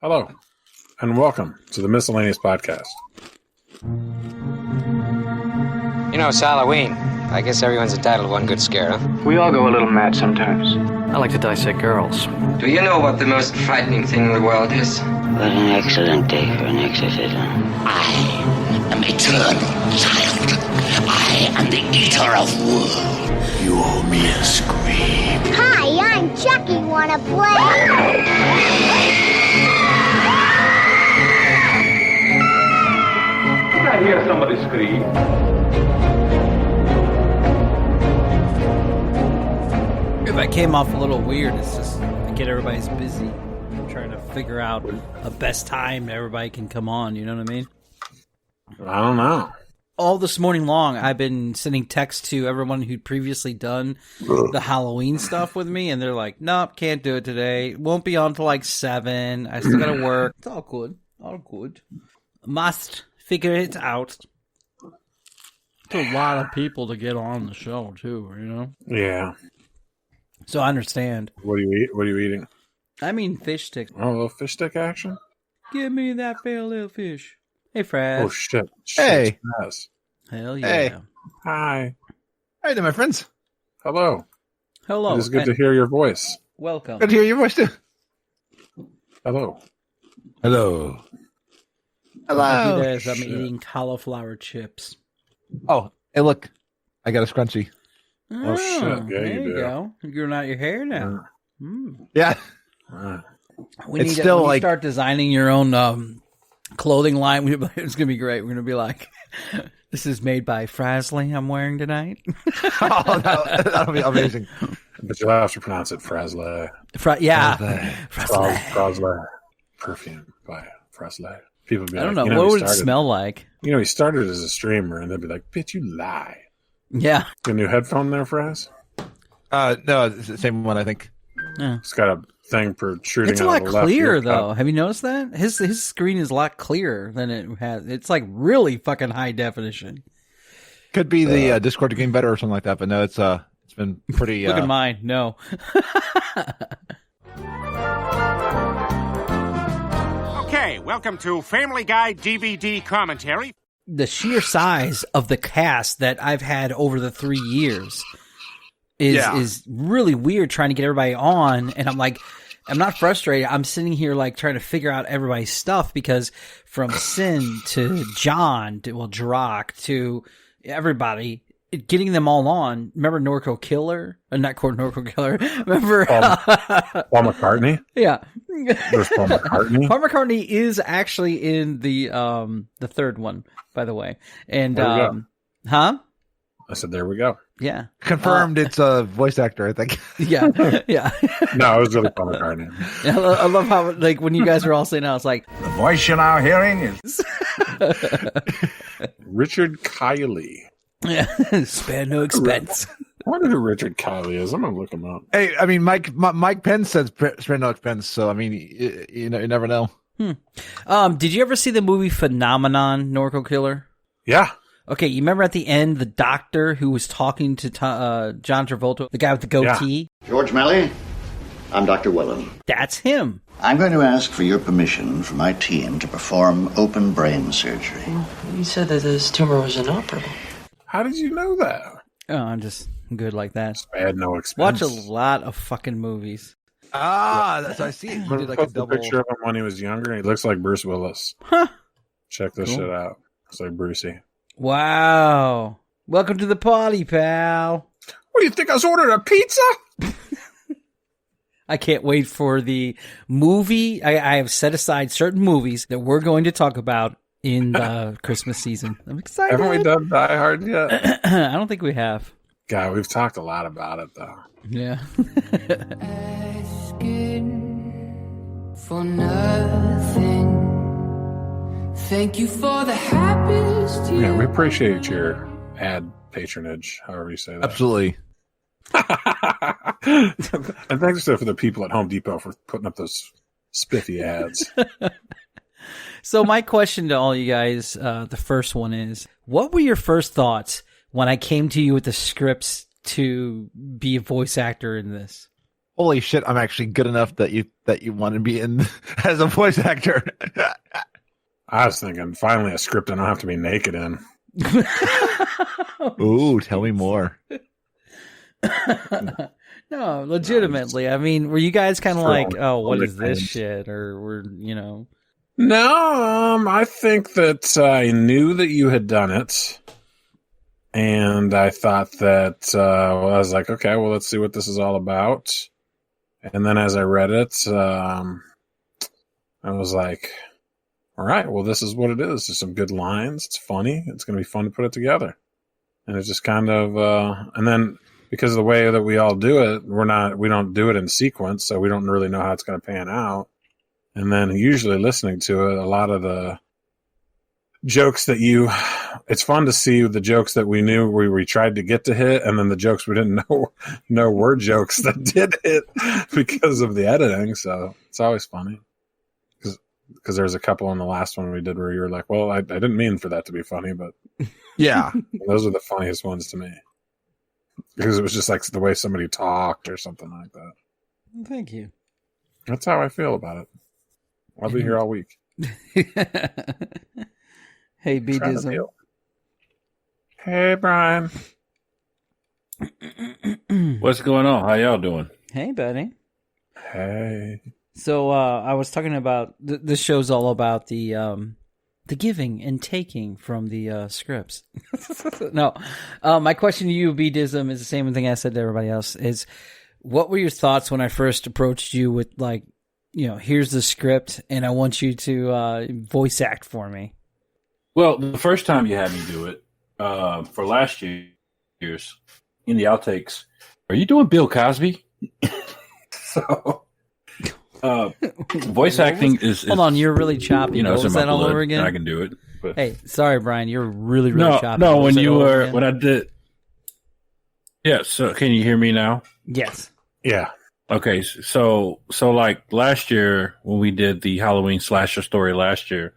Hello, and welcome to the Miscellaneous Podcast. You know, it's Halloween. I guess everyone's entitled to one good scare, huh? We all go a little mad sometimes. I like to dissect girls. Do you know what the most frightening thing in the world is? What an excellent day for an exorcism. I am eternal, child. I am the eater of wood. You owe me a scream. Hi, I'm Chucky. Wanna play? Did I hear somebody scream? If I came off a little weird, it's just I get everybody's busy. I'm trying to figure out a best time everybody can come on, you know what I mean? I don't know. All this morning long, I've been sending texts to everyone who'd previously done the Halloween stuff with me, and they're like, nope, can't do it today. Won't be on till like 7. I still gotta work. It's all good. All good. Must figure it out. It's a lot of people to get on the show, too, you know? Yeah. So I understand. What do you eat? What are you eating? I mean fish sticks. Oh, a little fish stick action? Give me that fair little fish. Hey, Fred. Oh, shit. Hey. Yes. Hell yeah. Hey. Hi. Hey there, my friends. Hello. Hello. It is good to hear your voice. Welcome. Good to hear your voice, too. Hello. Hello. Hello. I'm Shit. eating cauliflower chips. Oh, hey, look. I got a scrunchie. Oh, shit. Yeah, there you you do. go. You're growing out your hair now. Yeah. When It's you, still when you like- start designing your own clothing line, it's going to be great. We're going to be like, this is made by Frasley I'm wearing tonight. Oh, that'll be amazing. But you'll have to pronounce it Frasley. Yeah. Frasley. Frasley. Perfume by Frasley. People be I don't like, know. you What he would it started- smell like? You know, he started as a streamer, and they'd be like, bitch, you lie. Yeah. Got a new headphone there, Fraz? No, it's the same one, I think. It's got a thing protruding It's a out lot of the left clear, ear though. cup. Have you noticed that? His screen is a lot clearer than it has. It's like really fucking high definition. Could be the Discord getting better or something like that, but no, it's been pretty. Look at mine. No. Okay, welcome to Family Guy DVD commentary. The sheer size of the cast that I've had over the 3 years is really weird trying to get everybody on. And I'm like, I'm not frustrated. I'm sitting here like trying to figure out everybody's stuff because from Sin to John to Drock to everybody, getting them all on. Remember Norco Killer? Not Norco Killer. Remember Paul McCartney? Yeah. There's Paul McCartney. Paul McCartney is actually in the third one, by the way. And There we go. huh? I said, there we go. Yeah. Confirmed it's a voice actor, I think. Yeah. Yeah. No, it was really Paul McCartney. I love how like when you guys are all saying that, I was like, The voice you're now hearing is... Richard Kiley. yeah, spare no expense. I wonder who Richard Kiley is. I'm going to look him up. Hey, I mean, Mike Pence says spend no expense, so I mean, you never know. Did you ever see the movie Phenomenon, Norco Killer? Yeah. Okay, you remember at the end the doctor who was talking to John Travolta, the guy with the goatee? George Melly, I'm Dr. Wellen. That's him. I'm going to ask for your permission for my team to perform open brain surgery. You said that this tumor was inoperable. How did you know that? Oh, I'm just good like that. I had no Watch expense. a lot of fucking movies. That's I see. He Put did like a the double. picture of him when he was younger. He looks like Bruce Willis. Huh. Check this Cool. shit out. Looks like Brucey. Wow. Welcome to the party, pal. What do you think? I was ordering a pizza? I can't wait for the movie. I have set aside certain movies that we're going to talk about in the Christmas season. I'm excited. Haven't we done Die Hard yet? I don't think we have. God, we've talked a lot about it, though. Yeah. For nothing. Thank you for the happiest year. Yeah, we appreciate your ad patronage, however you say that. Absolutely. And thanks for the people at Home Depot for putting up those spiffy ads. So my question to all you guys, the first one is, what were your first thoughts when I came to you with the scripts to be a voice actor in this? Holy shit! I'm actually good enough that you want to be in as a voice actor. I was thinking, finally, a script I don't have to be naked in. Ooh, tell me more. No, legitimately. I mean, were you guys kind of like, oh, what is this shit? Or were, No, I think that I knew that you had done it. And I thought that, I was like, okay, well, let's see what this is all about. And then as I read it, I was like, all right, well, this is what it is. There's some good lines. It's funny. It's going to be fun to put it together. And it's just kind of, and then because of the way that we all do it, we don't do it in sequence, so we don't really know how it's going to pan out. And then usually listening to it, a lot of the jokes that it's fun to see the jokes that we knew we tried to get to hit, and then the jokes we didn't know were jokes that did hit because of the editing. So it's always funny. Because there's a couple in the last one we did where you were like, well, I didn't mean for that to be funny, but yeah, those are the funniest ones to me. Because it was just like the way somebody talked or something like that. Thank you. That's how I feel about it. I'll be here all week. Hey, B-Dizzle. Hey, Brian. What's going on? How y'all doing? Hey, buddy. Hey. So I was talking about this show's all about the giving and taking from the scripts. No, my question to you, B-Dism, is the same thing I said to everybody else. Is what were your thoughts when I first approached you with here's the script and I want you to voice act for me? Well, the first time you had me do it for last year's in the outtakes, are you doing Bill Cosby? So. Voice acting is hold on, you're really choppy. What was that all over again? I can do it. But. Hey, sorry, Brian, you're really choppy. No, when I did. Yeah, so can you hear me now? Yes. Yeah. Okay, so like last year when we did the Halloween slasher story last year,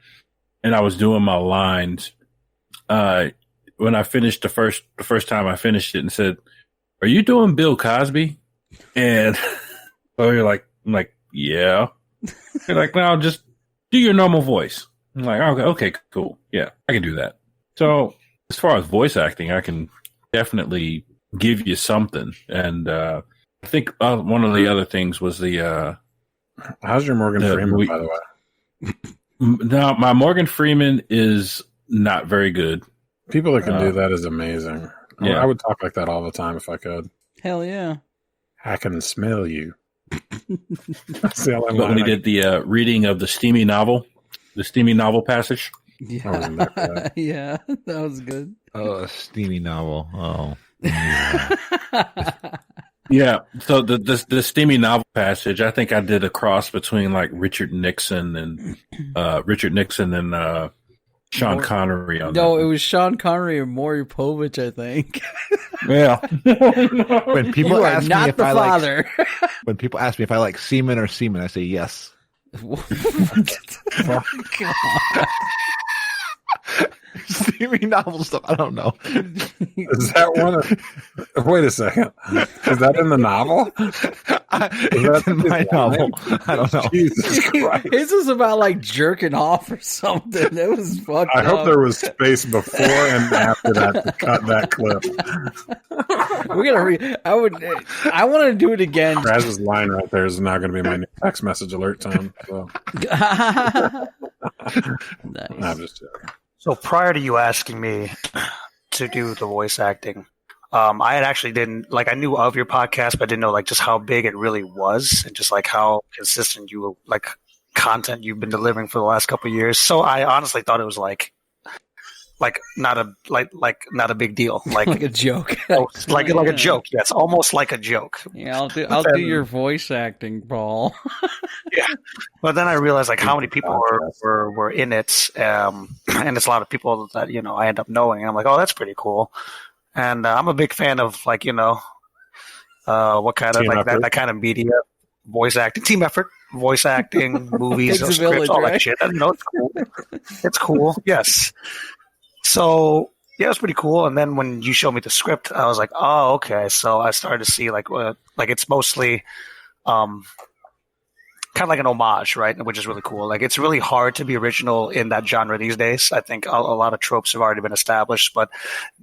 and I was doing my lines, when I finished the first time I finished it and said, "Are you doing Bill Cosby?" And so I'm like, yeah. You're like, no, just do your normal voice. I'm like, okay, cool. Yeah, I can do that. So as far as voice acting, I can definitely give you something. And I think one of the other things was the... how's your Morgan Freeman, by the way? No, my Morgan Freeman is not very good. People that can do that is amazing. Yeah. I would talk like that all the time if I could. Hell yeah. I can smell you. When we did the reading of the steamy novel passage. Yeah, yeah, that was good. Oh, a steamy novel. Oh, yeah. So the steamy novel passage, I think I did a cross between like Richard Nixon and Sean Connery. On no, it was Sean Connery and Maury Povich, I think. Yeah. When people ask me if I father. When people ask me if I like semen or semen, I say yes. Steamy novel stuff. I don't know. Is that one? Wait a second. Is that in the novel? It's in my novel. I don't know. Jesus Christ. This was about like jerking off or something. It was fucked up. I hope there was space before and after that to cut that clip. We're gonna. I want to do it again. Raz's line right there is now going to be my new text message alert tone. So. Nice. No, I'm just joking. So prior to you asking me to do the voice acting, I had actually I knew of your podcast, but I didn't know like just how big it really was and just like how consistent content you've been delivering for the last couple of years. So I honestly thought it was like not a big deal, like a joke, like a joke. Yes, almost like a joke. Yeah, I'll do your voice acting, Paul. Yeah, but then I realized like how many people were in it, and it's a lot of people that I end up knowing, and I'm like, oh, that's pretty cool. And I'm a big fan of what kind of team like that kind of media, voice acting, team effort, voice acting, movies, scripts, village, all that shit. It's cool. It's cool. Yes. So yeah, it was pretty cool. And then when you showed me the script, I was like, oh, okay. So I started to see like it's mostly kind of like an homage, right? Which is really cool. Like, it's really hard to be original in that genre these days. I think a lot of tropes have already been established, but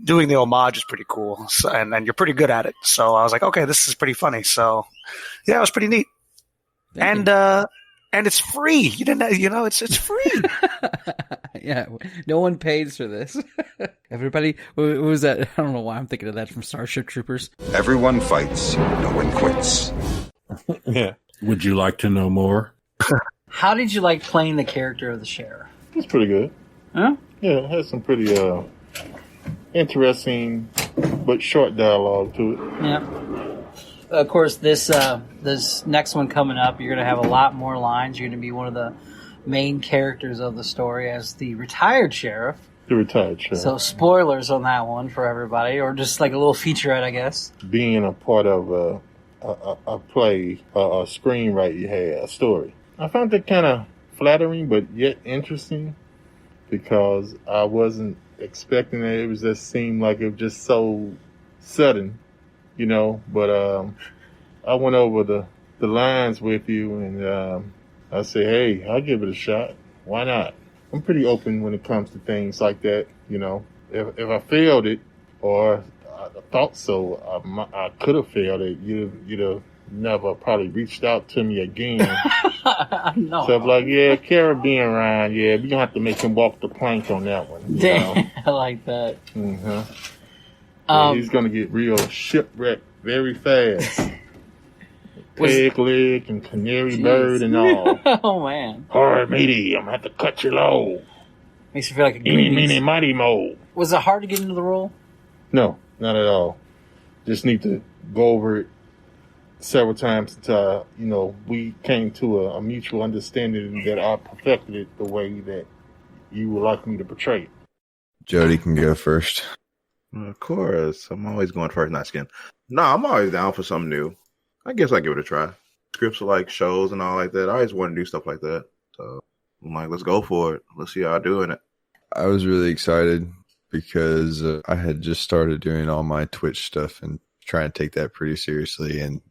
doing the homage is pretty cool. So, and you're pretty good at it. So I was like, okay, this is pretty funny. So yeah, it was pretty neat. And it's free. You didn't, it's free. Yeah, no one pays for this. Everybody, what was that? I don't know why I'm thinking of that from Starship Troopers. Everyone fights, no one quits. Yeah. Would you like to know more? How did you like playing the character of the sheriff? It's pretty good. Huh? Yeah, it has some pretty interesting but short dialogue to it. Yeah. Of course, this next one coming up, you're going to have a lot more lines. You're going to be one of the main characters of the story as the retired sheriff. The retired sheriff. So spoilers on that one for everybody, or just like a little featurette, I guess. Being a part of a play, a screenwrite, you had a story. I found it kind of flattering, but yet interesting, because I wasn't expecting it. It was just seemed like it was just so sudden, But I went over the lines with you, and I said, hey, I'll give it a shot. Why not? I'm pretty open when it comes to things like that, If I failed it, or I thought so, I could have failed it. You'd have never probably reached out to me again. No. So I'm like, yeah, Caribbean Ryan, yeah, we're going to have to make him walk the plank on that one. Damn, I like that. Mm-hmm. Yeah, he's going to get real shipwrecked very fast. Peg leg and canary bird and all. Oh, man. All right, matey, I'm going to have to cut you low. Makes you feel like a Eeny, meeny, mighty, mo. Was it hard to get into the role? No, not at all. Just need to go over it several times until, we came to a mutual understanding that I perfected it the way that you would like me to portray it. Jody can go first. Of course. I'm always going first, not skin. No, I'm always down for something new. I guess I give it a try. Scripts are like shows and all like that. I always want to do stuff like that. So I'm like, let's go for it. Let's see how I do in it. I was really excited because I had just started doing all my Twitch stuff and trying to take that pretty seriously. And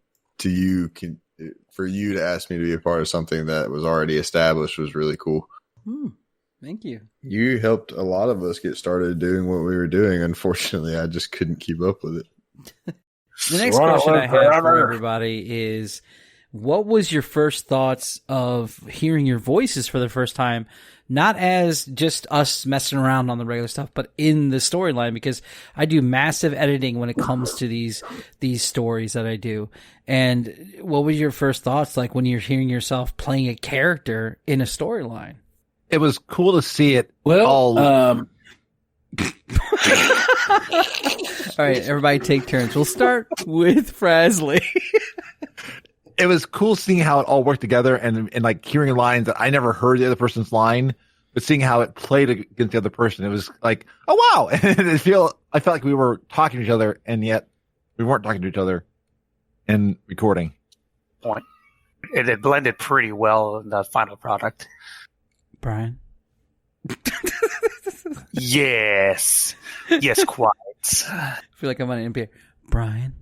for you to ask me to be a part of something that was already established was really cool. Thank you. You helped a lot of us get started doing what we were doing. Unfortunately, I just couldn't keep up with it. The next question I have for everybody is, what was your first thoughts of hearing your voices for the first time? Not as just us messing around on the regular stuff, but in the storyline, because I do massive editing when it comes to these stories that I do. And what was your first thoughts like when you're hearing yourself playing a character in a storyline? It was cool to see it all right, everybody take turns. We'll start with Frasley. It was cool seeing how it all worked together and like hearing lines that I never heard the other person's line, but seeing how it played against the other person. It was like, oh wow. And I felt like we were talking to each other, and yet we weren't talking to each other in recording. Point. It blended pretty well in the final product. Brian? Yes, quite. I feel like I'm on NPR. Brian,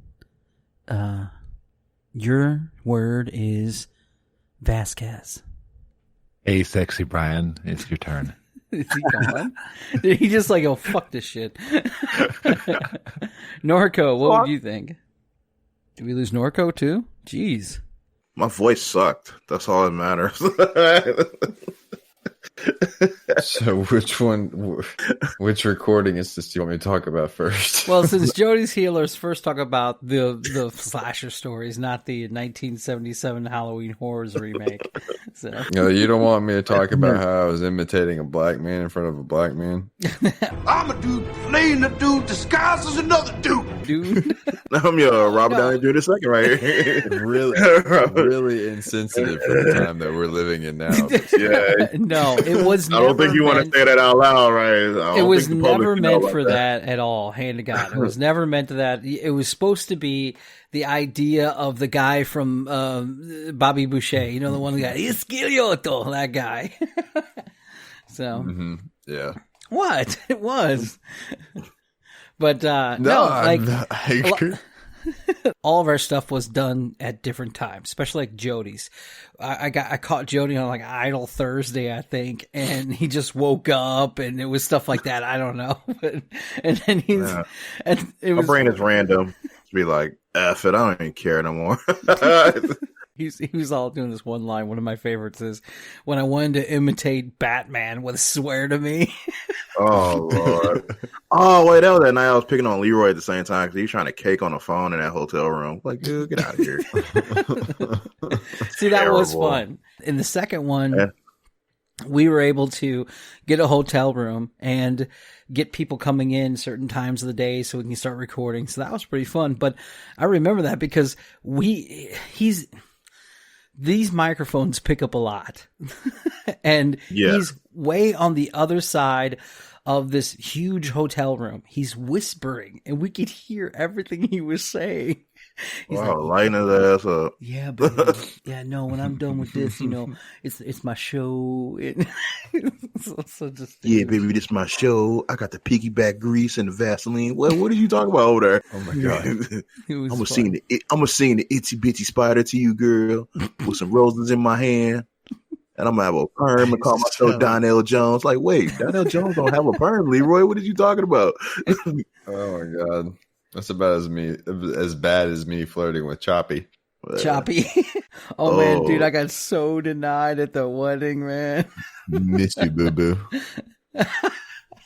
your word is Vasquez. Hey, sexy Brian, it's your turn. Is he gone? Did he just like, oh, fuck this shit? Norco, what would you think? Did we lose Norco too? Jeez. My voice sucked. That's all that matters. So which recording instance do you want me to talk about first? Well, since Jody's here, let's first talk about the slasher stories, not the 1977 Halloween Horrors remake. So. No, you don't want me to talk about how I was imitating a black man in front of a black man? I'm a dude playing a dude disguised as another dude. I'm your Robert Downey Jr. second right here. really insensitive for the time that we're living in now. Yeah. No, it was I don't think you want to say that out loud, right? It was never meant for that at all, hand to God. It was never meant to that. It was supposed to be the idea of the guy from Bobby Boucher, the one guy, Isquilioto, that guy. So, yeah. What? It was. But I agree. all of our stuff was done at different times, especially like Jody's. I caught Jody on like Idle Thursday, I think, and he just woke up and it was stuff like that. I don't know, and then and it was, my brain is random. To be like, F it, I don't even care no more. He was all doing this one line. One of my favorites is when I wanted to imitate Batman with "swear to me." Oh Lord! Oh wait, that was that night I was picking on Leroy at the same time because he was trying to cake on the phone in that hotel room. Like, dude, get out of here. See, that was fun. In the second one, we were able to get a hotel room and get people coming in certain times of the day so we can start recording. So that was pretty fun. But I remember that because these microphones pick up a lot. And he's way on the other side of this huge hotel room. He's whispering and we could hear everything he was saying. He's wow, lighting his ass up. Yeah, but yeah, no, when I'm done with this, it's my show. So yeah, baby, this is my show. I got the piggyback grease and the Vaseline. What are you talking about over there? Oh my god. I'm gonna sing the itsy bitsy spider to you, girl, with some roses in my hand. And I'm gonna have a perm and call myself Donnell Jones. Like, wait, Donnell Jones don't have a perm, Leroy. What are you talking about? Oh my god. That's about as bad as me flirting with Choppy. Choppy. Oh man, dude, I got so denied at the wedding, man. Miss you, boo boo. I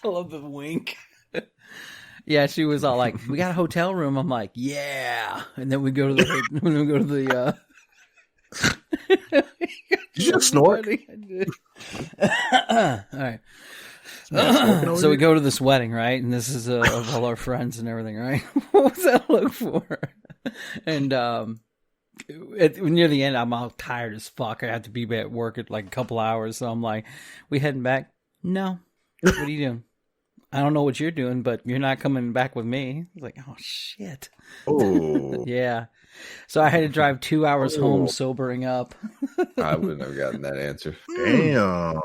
love the wink. Yeah, she was all like, "We got a hotel room." I'm like, "Yeah," and then we go to the. Did you just snort? All right. So we go to this wedding, right? And this is of all our friends and everything, right? What was that look for? And near the end, I'm all tired as fuck. I have to be at work at like a couple hours. So I'm like, "We heading back?" "No." "What are you doing?" "I don't know what you're doing, but you're not coming back with me." I was like, "Oh, shit." Oh. Yeah. So I had to drive 2 hours home sobering up. I wouldn't have gotten that answer. Damn.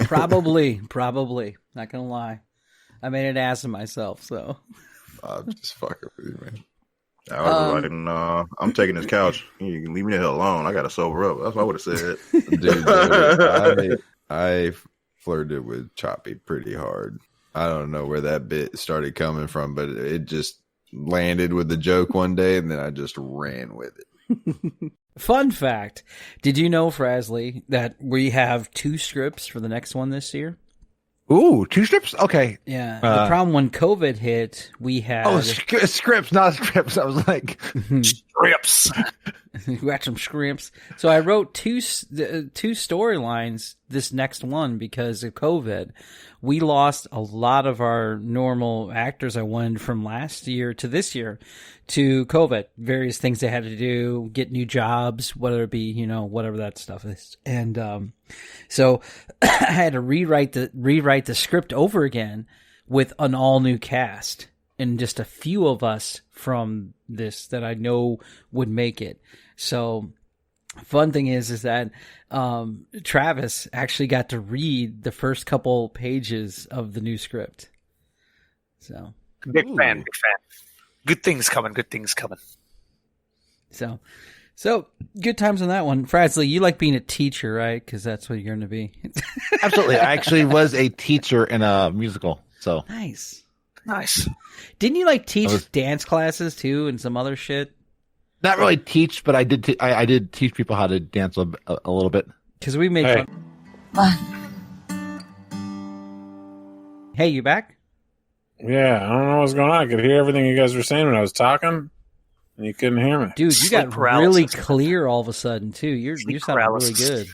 Probably. Not gonna lie. I made an ass of myself, so. I'm just fucking with you, man. I was like, "No, I'm taking this couch. You can leave me the hell alone. I gotta sober up." That's what I would have said. Dude, I flirted with Choppy pretty hard. I don't know where that bit started coming from, but it just landed with the joke one day, and then I just ran with it. Fun fact. Did you know, Frasley, that we have 2 scripts for the next one this year? Ooh, 2 scripts? Okay. Yeah. The problem when COVID hit, we had... Oh, scripts, not scripts. I was like... Scripts. We got some scripts. So I wrote two storylines this next one because of COVID. We lost a lot of our normal actors I wanted from last year to this year to COVID. Various things they had to do, get new jobs, whether it be, whatever that stuff is. And so I had to rewrite the script over again with an all new cast and just a few of us from this that I know would make it. So fun thing is that Travis actually got to read the first couple pages of the new script. So big fan. Good things coming. So good times on that one. Frasley, you like being a teacher, right? Because that's what you're going to be. Absolutely. I actually was a teacher in a musical. So nice. Didn't you teach dance classes too and some other shit? Not really teach, but I did. I did teach people how to dance a little bit. Because we made fun. Hey, you back? Yeah, I don't know what's going on. I could hear everything you guys were saying when I was talking, and you couldn't hear me. Dude, you got really clear all of a sudden too. You're sounding really good.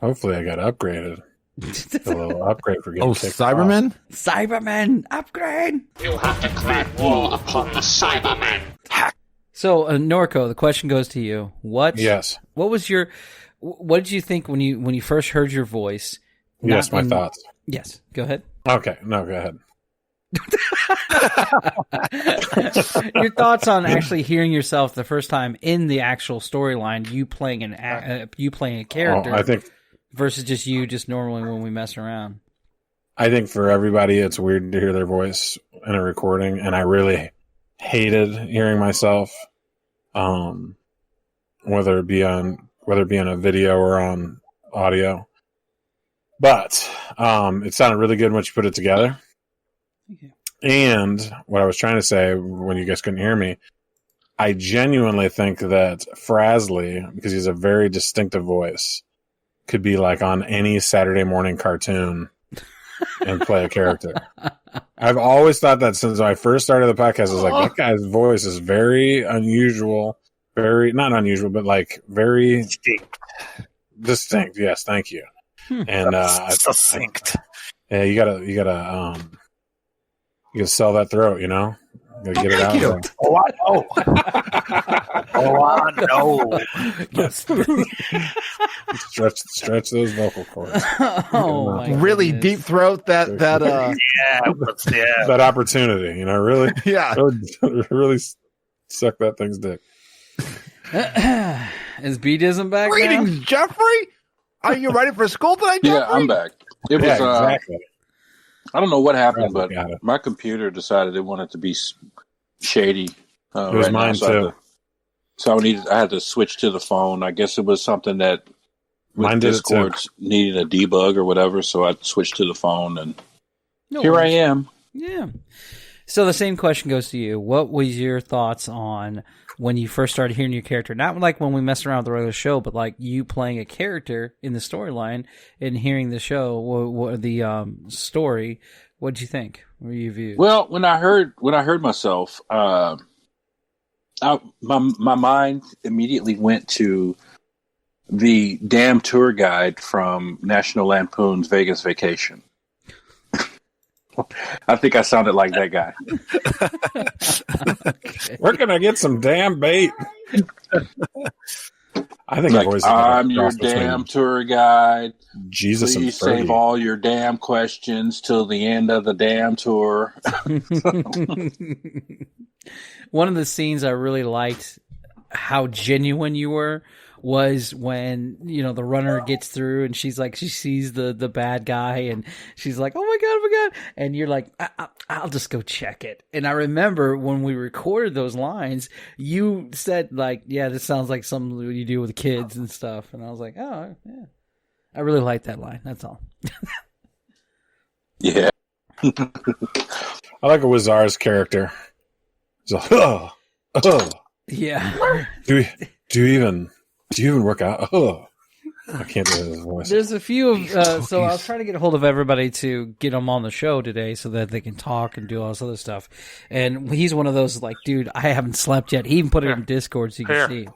Hopefully, I got upgraded. A little upgrade for getting kicked Cybermen? off. Cybermen upgrade. You have declared war upon the Cybermen. So, Norco, the question goes to you. Yes. What did you think when you first heard your voice? Yes, my thoughts. Yes, go ahead. Okay, no, go ahead. Your thoughts on actually hearing yourself the first time in the actual storyline, you playing a character, I think, versus just you normally when we mess around. I think for everybody, it's weird to hear their voice in a recording, and I really hated hearing myself, whether it be on a video or on audio. But it sounded really good once you put it together. And what I was trying to say when you guys couldn't hear me, I genuinely think that Frasley, because he's a very distinctive voice, could be like on any Saturday morning cartoon and play a character. I've always thought that since I first started the podcast. I was like, that guy's voice is very unusual, very not unusual, but like very distinct. Yes, thank you. And succinct. Yeah, you gotta sell that throat, you know. You gotta get it out there. Oh, I know. Oh, I know. Stretch those vocal cords. Really deep throat that that opportunity, you know, really, really suck that thing's dick. Is B-Dism back? Greetings, now? Jeffrey. Are you ready for school tonight, Jeffrey? Yeah, I'm back. It was exactly. I don't know what happened, but my computer decided it wanted to be shady. It was mine too. I had to switch to the phone. I guess it was something that mine did Discord needed a debug or whatever, so I switched to the phone, and here I am. Yeah. So the same question goes to you. What was your thoughts on when you first started hearing your character? Not like when we messed around with the regular show, but like you playing a character in the storyline and hearing the show, the story. What did you think? What were your views? Well, when I heard myself, my mind immediately went to the damn tour guide from National Lampoon's Vegas Vacation. I think I sounded like that guy. Okay. Where can I get some damn bait? I think like, I'm your damn tour guide. Jesus, please save all your damn questions till the end of the damn tour. One of the scenes I really liked, how genuine you were, was when, you know, the runner gets through and she's like, she sees the bad guy and she's like, oh my God. And you're like, I'll just go check it. And I remember when we recorded those lines, you said like, yeah, this sounds like something you do with kids and stuff. And I was like, oh yeah, I really like that line. That's all. Yeah. I like a Wizard's character. He's like, yeah. Do you even work out? Oh, I can't do his voice. There's a few of so I was trying to get a hold of everybody to get them on the show today so that they can talk and do all this other stuff. And he's one of those like, dude, I haven't slept yet. He even put it in Discord so you can see.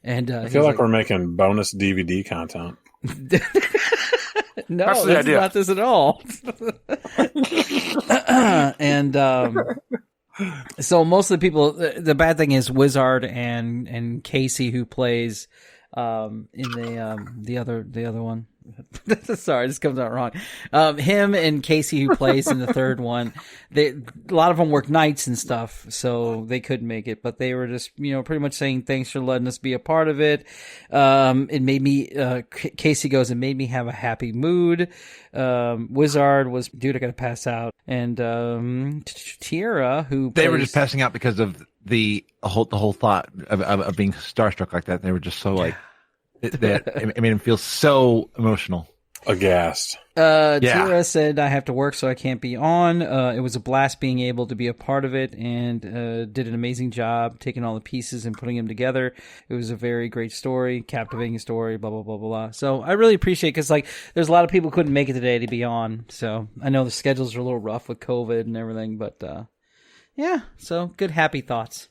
And I feel like we're making bonus DVD content. No, that's not this at all. And so most of the people, the bad thing is Wizard and Casey, who plays in the other one. Sorry, this comes out wrong. Him and Casey, who plays in the third one, a lot of them work nights and stuff, so they couldn't make it. But they were just, you know, pretty much saying thanks for letting us be a part of it. It made me. Casey goes, it made me have a happy mood. Wizard was, dude, I gotta pass out. And Tierra, who they were just passing out because of the whole thought of being starstruck like that. They were just so like. It made him feel so emotional. Aghast. Tierra said, I have to work, so I can't be on. It was a blast being able to be a part of it and did an amazing job taking all the pieces and putting them together. It was a very great story, captivating story, blah, blah, blah, blah, blah. So I really appreciate it because, like, there's a lot of people who couldn't make it today to be on. So I know the schedules are a little rough with COVID and everything, but yeah, so good, happy thoughts.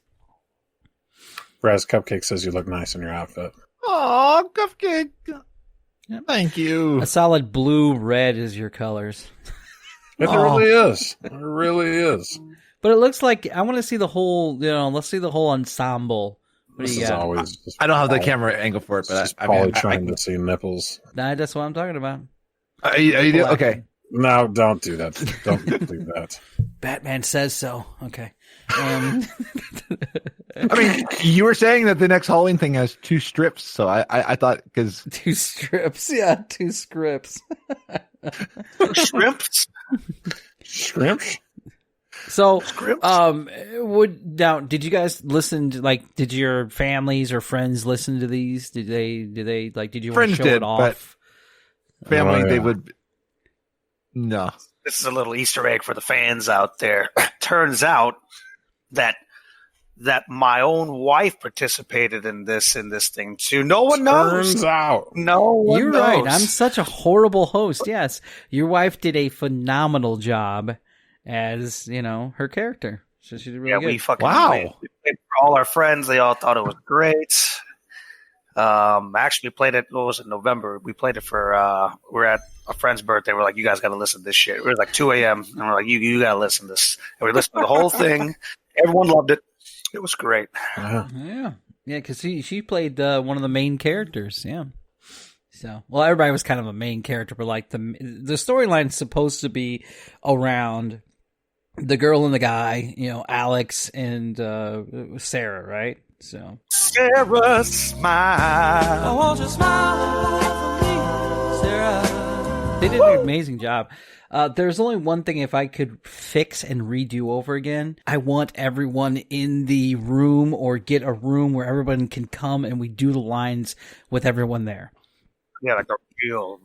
Raz Cupcake says you look nice in your outfit. Oh, Cupcake. Thank you. A solid blue-red is your colors. It really is. It really is. But it looks like I want to see the whole, you know, let's see the whole ensemble. This is always I don't have the camera angle for it, but I'm trying to see nipples. Nah, that's what I'm talking about. You do? Okay. No, don't do that. Don't do that. Batman says so. Okay. I mean, you were saying that the next Halloween thing has 2 strips, so I thought because 2 strips, yeah, 2 scripts. Shrimps? Shrimps? So, did you guys listen to, like, did your families or friends listen to these? Did you want Friends to show did, it off? but family, they would. No. This is a little Easter egg for the fans out there. Turns out that my own wife participated in this thing too. No one knows. Turns out. No one You're knows. right. I'm such a horrible host. Yes. Your wife did a phenomenal job as, her character. So she did really good. We fucking played for all our friends. They all thought it was great. Actually, we played it, what was it, November? We played it for, we're at a friend's birthday. We're like, you guys got to listen to this shit. It was like 2 a.m. And we're like, you got to listen to this. And we listened to the whole thing. Everyone loved it. It was great. Yeah, because she played one of the main characters. Yeah. So, well, everybody was kind of a main character, but like the storyline is supposed to be around the girl and the guy, Alex and Sarah, right? So Sarah, smile. I want you to smile for me, Sarah. They did an amazing job. There's only one thing, if I could fix and redo over again, I want everyone in the room or get a room where everyone can come and we do the lines with everyone there. Yeah, like a real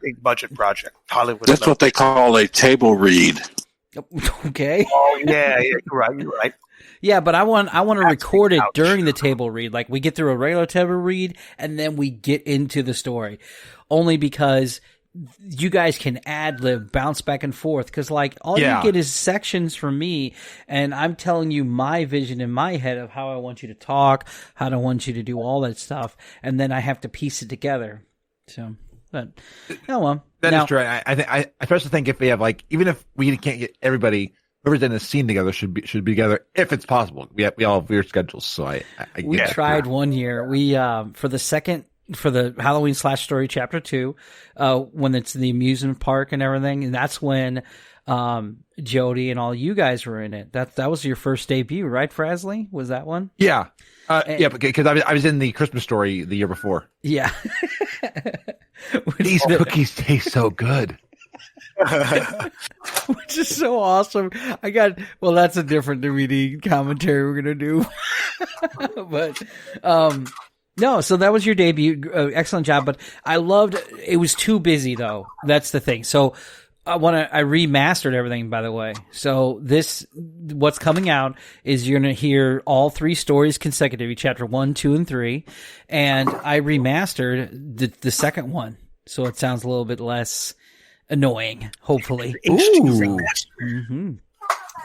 big budget project. Hollywood. That's what they call a table read. Okay. Oh yeah, you're right. Yeah, but I want to record it during the table read. Like we get through a regular table read and then we get into the story. Only because you guys can ad-lib, bounce back and forth, because like all you get is sections from me, and I'm telling you my vision in my head of how I want you to talk, how I want you to do all that stuff, and then I have to piece it together. So, but well, that is true. I especially think if we have even if we can't get everybody, whoever's in the scene together should be together if it's possible. We all have weird schedules, so I we tried one year. We for the Halloween / Story Chapter 2, when it's the amusement park and everything, and that's when Jody and all you guys were in it. That was your first debut, right, Frasley? Was that one? Yeah, because I was in the Christmas Story the year before. Yeah, these cookies taste so good. Which is so awesome. That's a different DVD commentary we're gonna do, but no, so that was your debut. Excellent job, but I loved it. Was too busy though. That's the thing. So I remastered everything, by the way. So what's coming out is you're going to hear all 3 stories consecutively, chapter 1, 2, and 3. And I remastered the second one. So it sounds a little bit less annoying, hopefully. Ooh. Mm-hmm.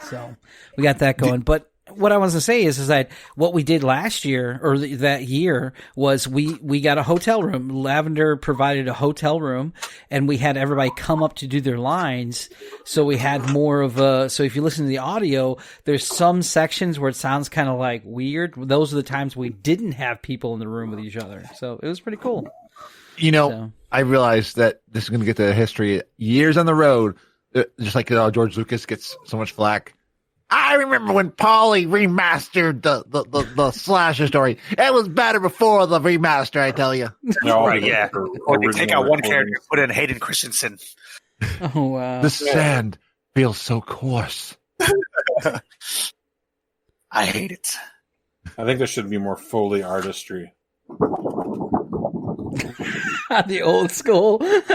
So we got that going, but what I was to say is that what we did last year or that year was we got a hotel room. Lavender provided a hotel room, and we had everybody come up to do their lines. So we had more of so if you listen to the audio, there's some sections where it sounds kind of like weird. Those are the times we didn't have people in the room with each other. So it was pretty cool. I realized that this is going to get to history years on the road, just like George Lucas gets so much flack. I remember when Paulie remastered the slasher story. It was better before the remaster, I tell you. Right, yeah. Or they take out one character and put in Hayden Christensen. Oh, wow. The sand feels so coarse. I hate it. I think there should be more Foley artistry. The old school. Who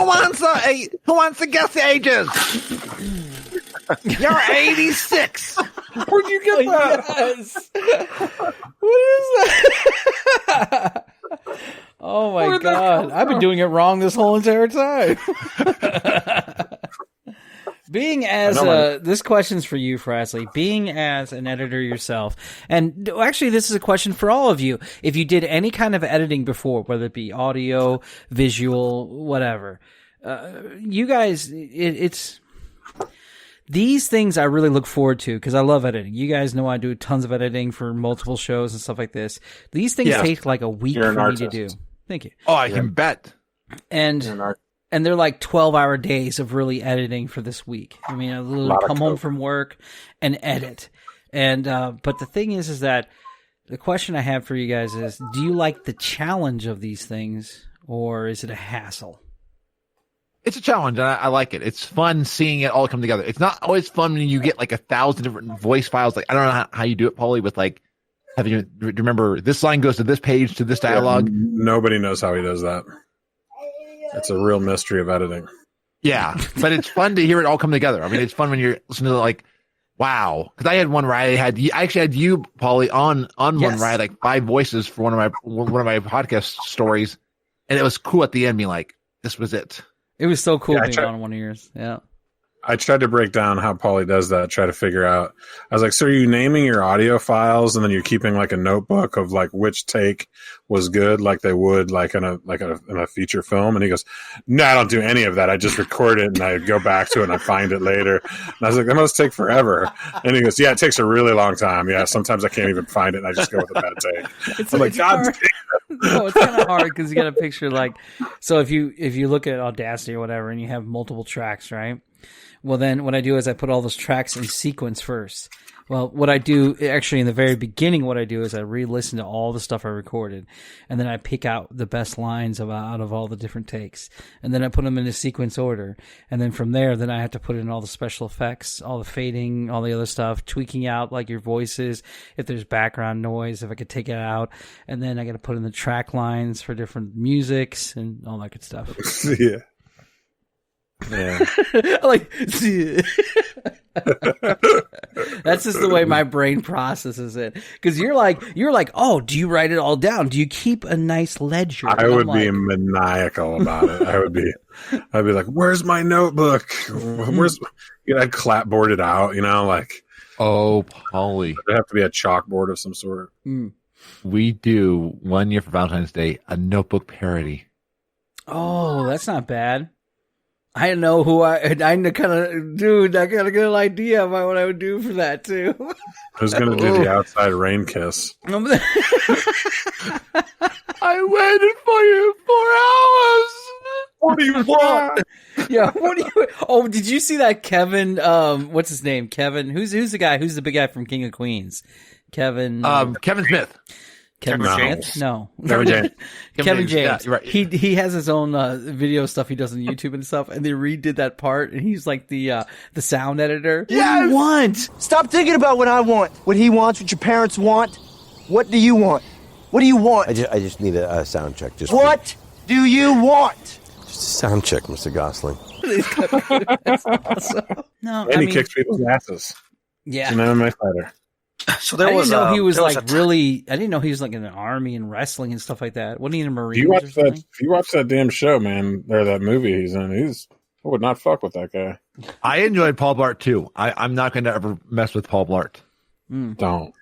wants to guess the ages? You're 86. Where'd you get that? Yes. What is that? Oh my God. I've been doing it wrong this whole entire time. Being as this question's for you, Frasley. Being as an editor yourself, and actually, this is a question for all of you. If you did any kind of editing before, whether it be audio, visual, whatever, you guys, it's these things I really look forward to because I love editing. You guys know I do tons of editing for multiple shows and stuff like this. These things take like a week for me to do. Thank you. Oh, I can bet. And they're like 12-hour days of really editing for this week. I mean, I literally come home from work and edit. And but the thing is that the question I have for you guys is, do you like the challenge of these things, or is it a hassle? It's a challenge, and I like it. It's fun seeing it all come together. It's not always fun when you get like 1,000 different voice files. Like I don't know how you do it, Paulie, with like having you remember this line goes to this page to this dialogue. Yeah, nobody knows how he does that. It's a real mystery of editing. Yeah, but it's fun to hear it all come together. I mean, it's fun when you're listening to like, wow. Because I had one where I actually had you, Paulie, on one where I had like 5 voices for one of my podcast stories, and it was cool at the end, being like, this was it. It was so cool being on one of yours. Yeah. I tried to break down how Paulie does that, try to figure out. I was like, so are you naming your audio files and then you're keeping like a notebook of like which take was good, like they would like in a feature film? And he goes, no, I don't do any of that. I just record it and I go back to it and I find it later. And I was like, that must take forever. And he goes, yeah, it takes a really long time. Yeah, sometimes I can't even find it and I just go with a bad take. I'm like, God damn. No, it's kind of hard because you got to picture like, so if you look at Audacity or whatever and you have multiple tracks, right? Well, then what I do is I put all those tracks in sequence first. Well, what I do actually in the very beginning, what I do is I re-listen to all the stuff I recorded, and then I pick out the best lines out of all the different takes, and then I put them in a sequence order, and then from there, then I have to put in all the special effects, all the fading, all the other stuff, tweaking out like your voices, if there's background noise, if I could take it out, and then I got to put in the track lines for different musics and all that good stuff. Yeah. Yeah. Like, that's just the way my brain processes it. Because you're like, oh, do you write it all down? Do you keep a nice ledger? I would be maniacal about it. I'd be like, where's my notebook? I'd clapboard it out, like. Oh, Paulie. There'd have to be a chalkboard of some sort. Mm. We do 1 year for Valentine's Day, a notebook parody. Oh, that's not bad. I know who I kind of, dude, I got a good idea about what I would do for that, too. Who's going to do the outside rain kiss? I waited for you 4 hours. What do you want? Yeah, what do you, oh, did you see that Kevin, what's his name? Kevin, who's the guy, who's the big guy from King of Queens? Kevin Smith. Kevin James? No. Kevin James. Kevin James. Yeah, you're right. He has his own video stuff he does on YouTube and stuff, and they redid that part, and he's like the sound editor. Yes! What do you want? Stop thinking about what I want. What he wants, what your parents want. What do you want? What do you want? I just need a sound check. What do you want? Just a sound check, Mr. Gosling. That's awesome. No, and he kicks people's asses. Yeah. He's an MMA fighter. So there I was. didn't know he was there was like really. I didn't know he was like in an army and wrestling and stuff like that. Wasn't he in a Marines? If you watch that damn show, man, or that movie he's in, I would not fuck with that guy. I enjoyed Paul Blart too. I'm not going to ever mess with Paul Blart. Don't.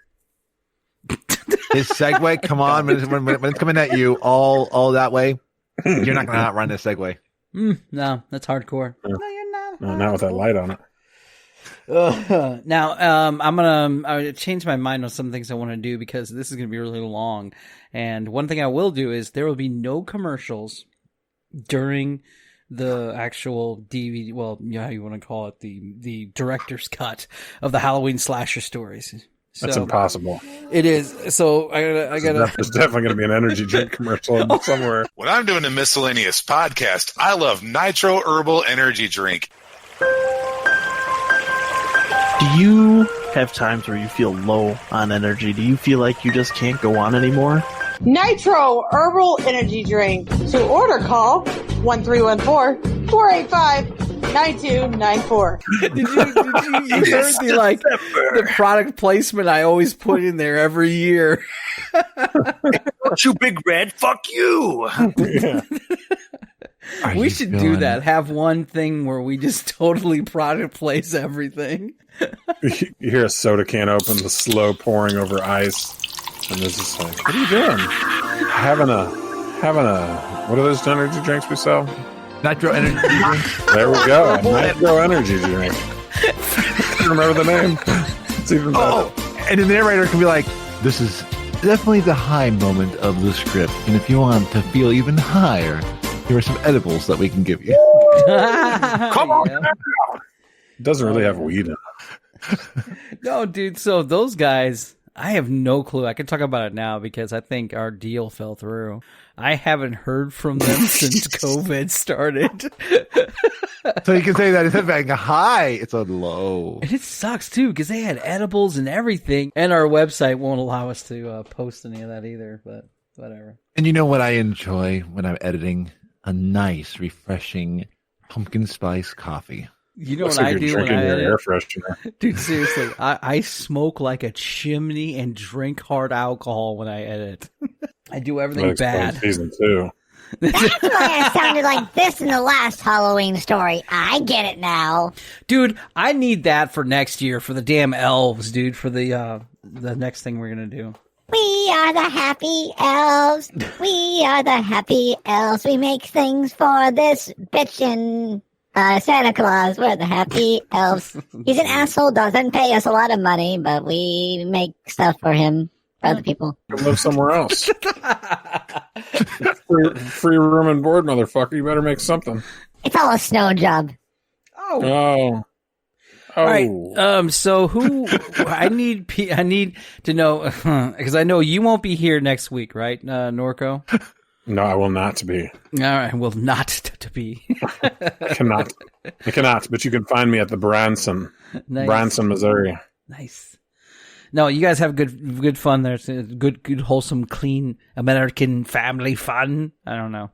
His segue, come on, when it's coming at you all that way, you're not going to outrun this segue. No, that's hardcore. No, you're not. No, not with that light on it. Now, I'm gonna change my mind on some things I want to do because this is gonna be really long. And one thing I will do is there will be no commercials during the actual DVD. Well, how you want to call it, the director's cut of the Halloween slasher stories. That's impossible. It is. So I gotta. There's definitely going to be an energy drink commercial somewhere. When I'm doing a miscellaneous podcast, I love Nitro Herbal Energy Drink. Do you have times where you feel low on energy? Do you feel like you just can't go on anymore? Nitro Herbal Energy Drink. To order, call 1314-485-9294. Did you heard the product placement I always put in there every year? You big red, fuck you. Yeah. We should do that. Have one thing where we just totally product place everything. You hear a soda can open, the slow pouring over ice, and there's just like, what are you doing? Having a what are those energy drinks we sell? Nitro energy drink. There we go. A Nitro energy drink. Remember the name? It's even better. And the narrator can be like, this is definitely the high moment of the script, and if you want to feel even higher, here are some edibles that we can give you. Come on. Yeah. It doesn't really have weed in it. No, dude. So those guys, I have no clue. I can talk about it now because I think our deal fell through. I haven't heard from them since COVID started. So you can say that instead of being a high, it's a low. And it sucks too because they had edibles and everything, and our website won't allow us to post any of that either. But whatever. And you know what I enjoy when I'm editing? A nice, refreshing pumpkin spice coffee. You know what I do when I edit? Air freshener. Dude, seriously, I smoke like a chimney and drink hard alcohol when I edit. I do everything bad. Season 2. That's why I sounded like this in the last Halloween story. I get it now. Dude, I need that for next year for the damn elves, dude, for the next thing we're going to do. We are the happy elves. We are the happy elves. We make things for this bitchin' Santa Claus. We're the happy elves. He's an asshole, doesn't pay us a lot of money, but we make stuff for him, for other people. Live somewhere else. free room and board, motherfucker. You better make something. It's all a snow job. Oh. All right. So who I need to know because I know you won't be here next week, right, Norco? No, I will not be. All right, will not to be. I cannot. But you can find me at the Branson, Missouri. Nice. No, you guys have good fun there. It's good, wholesome, clean American family fun. I don't know.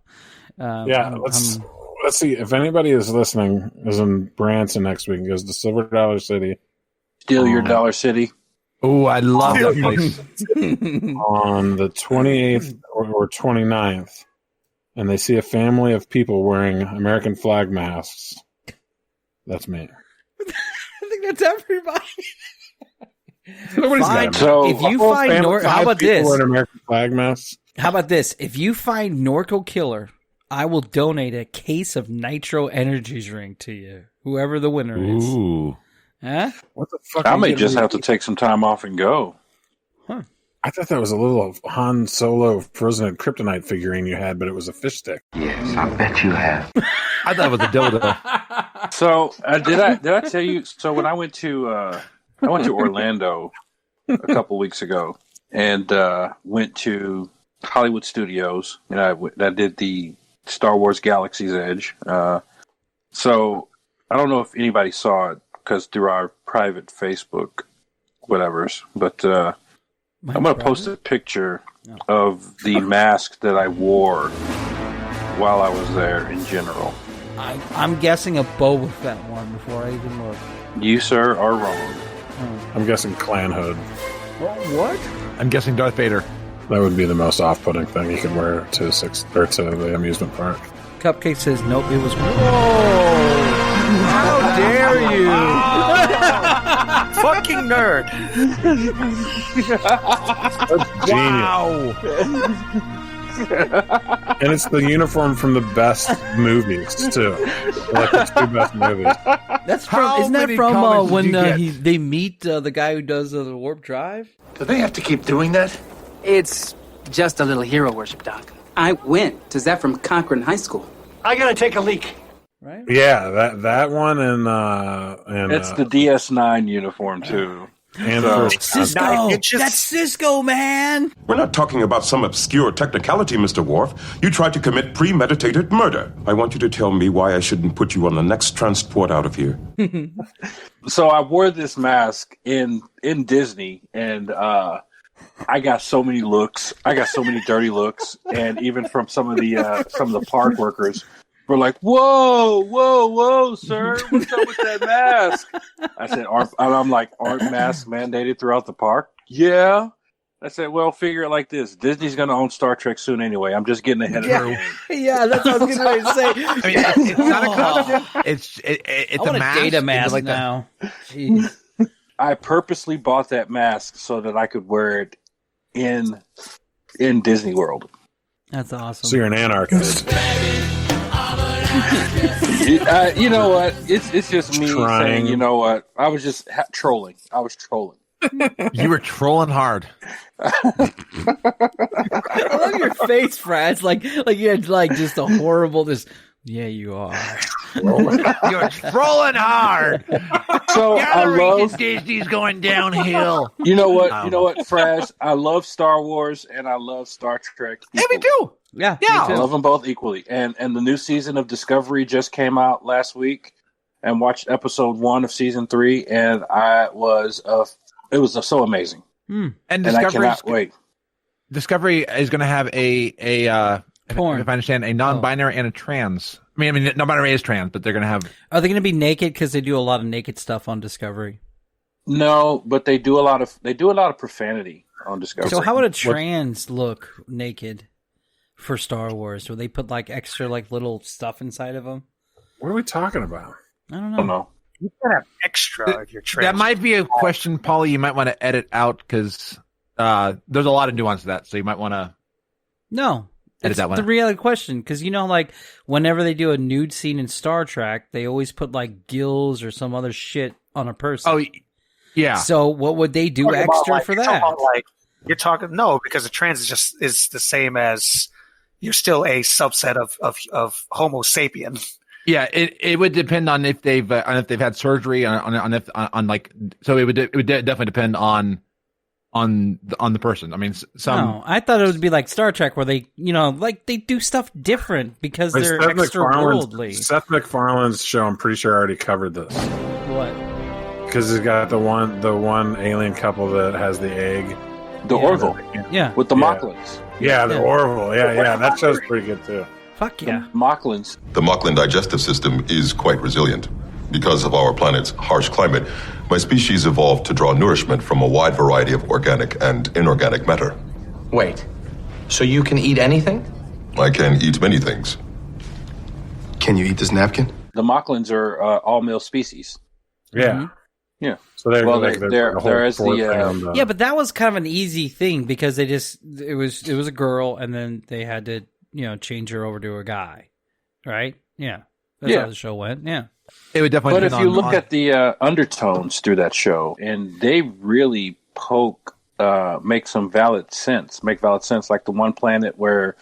Let's see if anybody is listening is in Branson next week and goes to Silver Dollar City. Steal your Dollar City. Oh, I love that place. On the 28th or 29th, and they see a family of people wearing American flag masks. That's me. I think that's everybody. Nobody's got so if you find how about this? Wearing American flag masks. How about this? If you find Norco Killer, I will donate a case of Nitro Energy Drink to you, whoever the winner is. Ooh. Huh? What the fuck? I may just have to take some time off and go. Huh. I thought that was a little Han Solo frozen in kryptonite figurine you had, but it was a fish stick. Yes, I bet you have. I thought it was a dildo. So did I tell you? So when I went to Orlando a couple weeks ago and went to Hollywood Studios, and I did the Star Wars Galaxy's Edge. So I don't know if anybody saw it because through our private Facebook whatevers, but I'm going to post a picture of the mask that I wore while I was there in general. I'm guessing a Boba Fett one before I even look. You, sir, are wrong. I'm guessing clan hood. What? I'm guessing Darth Vader. That would be the most off-putting thing you could wear to the amusement park. Cupcake says nope. It was. Whoa! How dare you? Fucking nerd. Wow. And it's the uniform from the best movies too. Like the 2 best movies. That's from. Isn't that from when they meet the guy who does the warp drive? Do they have to keep doing that? It's just a little hero worship, Doc. I went to that from Cochran High School. I gotta take a leak. Right? Yeah, that one and it's the DS9 uniform too. And Cisco. That's Cisco, man. We're not talking about some obscure technicality, Mr. Worf. You tried to commit premeditated murder. I want you to tell me why I shouldn't put you on the next transport out of here. So I wore this mask in Disney, and I got so many looks. I got so many dirty looks, and even from some of the park workers were like, "Whoa, sir, what's up with that mask?" I said, "I'm like, aren't masks mandated throughout the park?" Yeah. I said, "Well, figure it like this: Disney's going to own Star Trek soon anyway. I'm just getting ahead of her." Yeah, that's what I was going to say. I mean, it's not a costume. It's I want a mask. a data mask like now. Jeez. I purposely bought that mask so that I could wear it in Disney World. That's awesome. So you're an anarchist. You know what? It's just me saying, you know what? I was just trolling. I was trolling. You were trolling hard. I love your face, Brad. It's like you had like just a horrible. Yeah, you are. You're trolling hard. So I love Disney's going downhill. You know what? You know what, Fraz? I love Star Wars and I love Star Trek. Yeah, me too. Yeah, I love them both equally. And the new season of Discovery just came out last week, and watched episode 1 of season 3, and it was so amazing. And I cannot wait. Discovery is going to have a porn. If I understand, a non-binary and a trans. I mean, non-binary is trans, but they're going to have. Are they going to be naked? Because they do a lot of naked stuff on Discovery. No, but they do a lot of profanity on Discovery. So how would a trans look naked for Star Wars? Would they put like extra like little stuff inside of them? What are we talking about? I don't know. You gotta have extra if you're trans. That might be a question, Paulie, you might want to edit out because there's a lot of nuance to that, so you might want to. No. Edit It's that one the out. reality question, because like whenever they do a nude scene in Star Trek, they always put like gills or some other shit on a person. Oh, yeah. So what would they do extra for that? You're talking because the trans is the same as you're still a subset of Homo sapien. Yeah, it would depend on if they've had surgery on like, so it would definitely depend on the person. I mean, No, I thought it would be like Star Trek, where they, like they do stuff different because they're extra-worldly. Seth MacFarlane's show, I'm pretty sure, already covered this. What? Because he's got the one alien couple that has the egg. The Orville. Yeah. With the Mocklins. Yeah, the Orville. Yeah. That show's pretty good, too. Fuck yeah. Mocklins. The Mocklin digestive system is quite resilient. Because of our planet's harsh climate, my species evolved to draw nourishment from a wide variety of organic and inorganic matter. Wait, so you can eat anything? I can eat many things. Can you eat this napkin? The Mocklins are all male species. Yeah. Mm-hmm. Yeah. So there is the Yeah, but that was kind of an easy thing because it was a girl and then they had to change her over to a guy, right? Yeah, that's how the show went. Yeah, it would definitely. But if you look at the undertones through that show, and they really make valid sense. Like the one planet where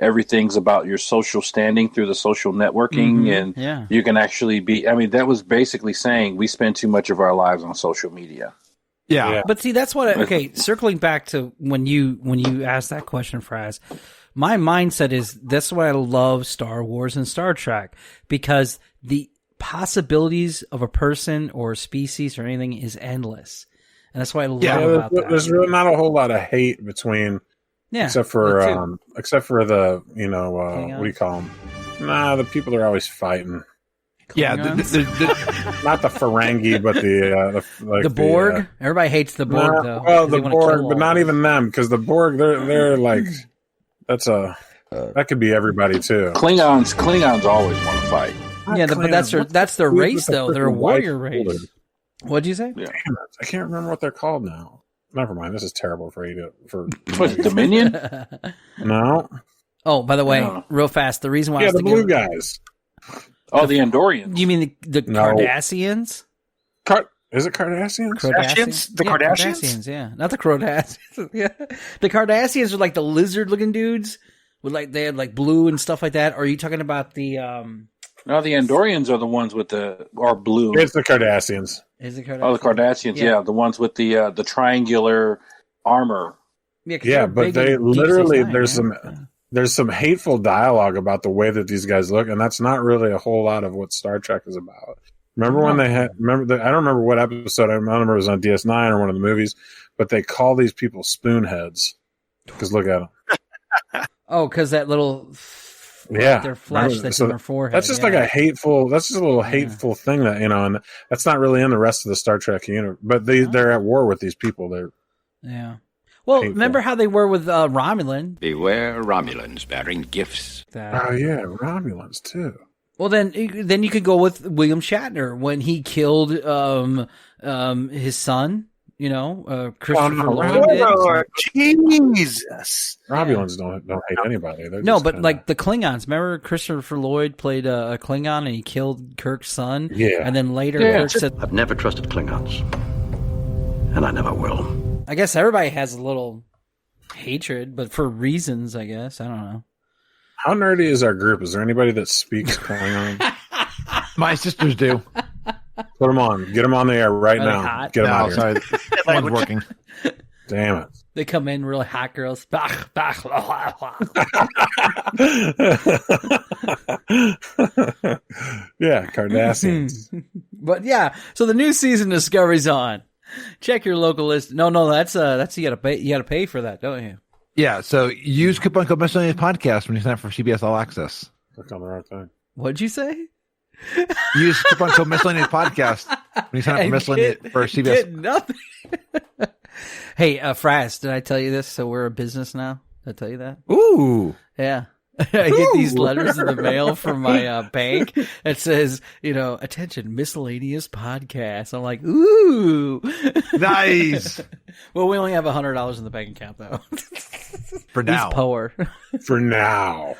everything's about your social standing through the social networking, and you can actually be. I mean, that was basically saying we spend too much of our lives on social media. Yeah. But see, that's what. Circling back to when you asked that question, Fraz. My mindset is that's why I love Star Wars and Star Trek, because the possibilities of a person or a species or anything is endless. And that's why I love about that. There's really not a whole lot of hate between, except for the, what do you call them? Nah, the people are always fighting. Yeah, not the Ferengi, but the Borg. Everybody hates the Borg, though. Well, the Borg, but not even them, because the Borg, they're like, that could be everybody too. Klingons always want to fight. Yeah, but that's their race, though. They're a warrior race. What'd you say? Yeah. I can't remember what they're called now. Never mind. This is terrible for Dominion? No. Oh, by the way, real fast, the reason why I was the blue guys. Oh, the Andorians. You mean the Cardassians? Is it Cardassians? Kardashians? The Kardashians? Kardashians, yeah. Not the Cardassians. Yeah. The Cardassians are like the lizard-looking dudes with they had like blue and stuff like that. Or are you talking about the No, the Andorians are the ones with are blue. It's the Cardassians. Is it Cardassians? Oh, the Cardassians, yeah. The ones with the triangular armor. Yeah, but they literally there's some hateful dialogue about the way that these guys look, and that's not really a whole lot of what Star Trek is about. Remember when I don't remember what episode, I don't remember it was on DS9 or one of the movies, but they call these people spoonheads. Because look at them. Oh, because that little their flesh that's in their forehead. That's just like a little hateful thing that, and that's not really in the rest of the Star Trek universe. But they're at war with these people. Yeah. Well, remember how they were with Romulan? Beware Romulans bearing gifts. Oh yeah, Romulans too. Well, then you could go with William Shatner when he killed his son. Christopher Lloyd did. Jesus, Romulans don't hate anybody. Like the Klingons. Remember, Christopher Lloyd played a Klingon and he killed Kirk's son. Yeah, and then later Kirk said, "I've never trusted Klingons, and I never will." I guess everybody has a little hatred, but for reasons, I guess. I don't know. How nerdy is our group? Is there anybody that speaks Klingon? My sisters do. Put them on. Get them on the air right Are they now. hot? Get them No, out sorry. here. One's working. Damn it. They come in really hot girls. Bah, bah, blah, blah, Yeah, Cardassians. But yeah, so the new season of Discovery's on. Check your local list. No, that's you gotta pay. You gotta pay for that, don't you? Yeah, so use coupon code Miscellaneous Podcast when you sign up for CBS All Access. Click on the right thing. What'd you say? Use coupon code Miscellaneous Podcast when you sign up for Miscellaneous for CBS. Get nothing. Hey, Frass, did I tell you this? So we're a business now. Did I tell you that? Ooh. Yeah. I get these letters in the mail from my bank. It says, attention, Miscellaneous Podcast. I'm like, ooh. Nice. Well, we only have $100 in the bank account, though. For now. He's poor. For now.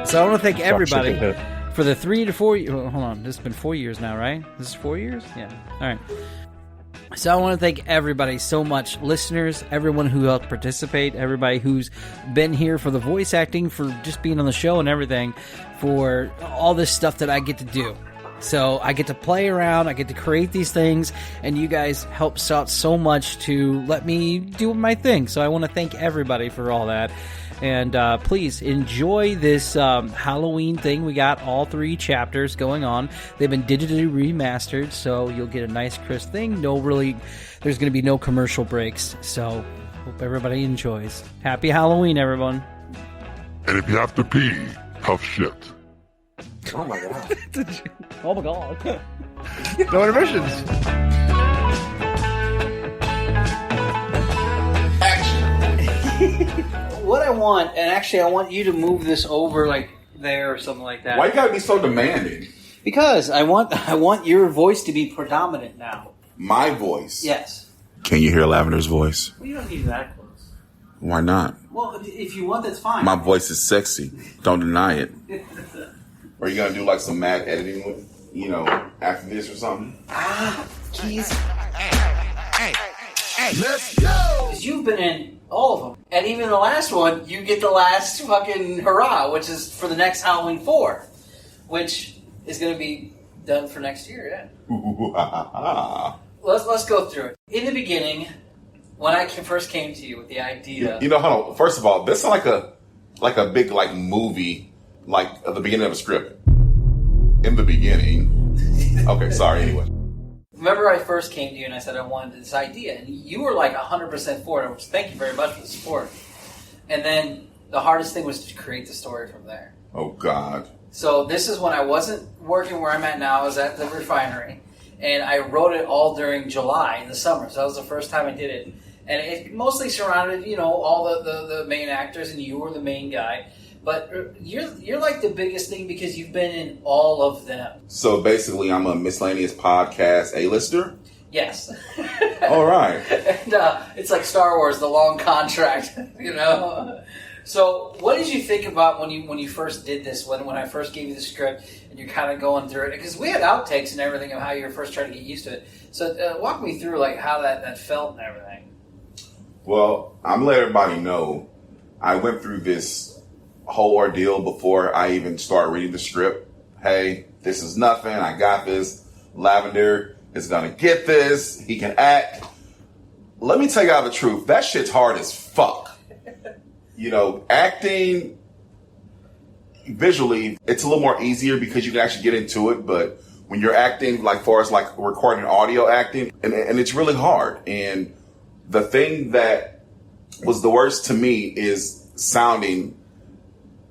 So I want to thank everybody for the 3 to 4 years. Hold on. This has been 4 years now, right? This is 4 years? Yeah. All right. So I want to thank everybody so much, listeners, everyone who helped participate, everybody who's been here for the voice acting, for just being on the show and everything, for all this stuff that I get to do. So I get to play around, I get to create these things, and you guys help out so much to let me do my thing. So I want to thank everybody for all that. And please enjoy this Halloween thing. We got all 3 chapters going on. They've been digitally remastered, so you'll get a nice crisp thing. There's going to be no commercial breaks. So hope everybody enjoys. Happy Halloween, everyone. And if you have to pee, tough shit. Oh my god. Oh my god. No intermissions. What I want, and actually I want you to move this over like there or something like that. Why you gotta be so demanding? Because I want your voice to be predominant now. My voice? Yes. Can you hear Lavender's voice? Well, you don't need that close. Why not? Well, if you want, that's fine. My voice is sexy. Don't deny it. Are you gonna do like some mad editing with, after this or something? Keys. Hey, let's go! Because you've been in all of them. And even the last one, you get the last fucking hurrah, which is for the next Halloween 4. Which is going to be done for next year, yeah. Let's go through it. In the beginning, when I first came to you with the idea... hold on. First of all, this is like a big movie, like at the beginning of a script. In the beginning. Okay, sorry, anyway. Remember I first came to you and I said I wanted this idea, and you were like 100% for it, which thank you very much for the support. And then the hardest thing was to create the story from there. Oh, God. So this is when I wasn't working where I'm at now. I was at the refinery, and I wrote it all during July in the summer. So that was the first time I did it. And it mostly surrounded, all the main actors, and you were the main guy. But you're like the biggest thing because you've been in all of them. So basically, I'm a Miscellaneous Podcast A-lister? Yes. All right. And it's like Star Wars, the long contract, So what did you think about when you first did this, when I first gave you the script and you're kind of going through it? Because we had outtakes and everything of how you were first trying to get used to it. So walk me through like how that felt and everything. Well, I'm letting everybody know I went through this whole ordeal before I even started reading the script. Hey, this is nothing. I got this. Lavender is going to get this. He can act. Let me tell you the truth. That shit's hard as fuck. Acting visually, it's a little more easier because you can actually get into it. But when you're acting, far as recording audio acting, and it's really hard. And the thing that was the worst to me is sounding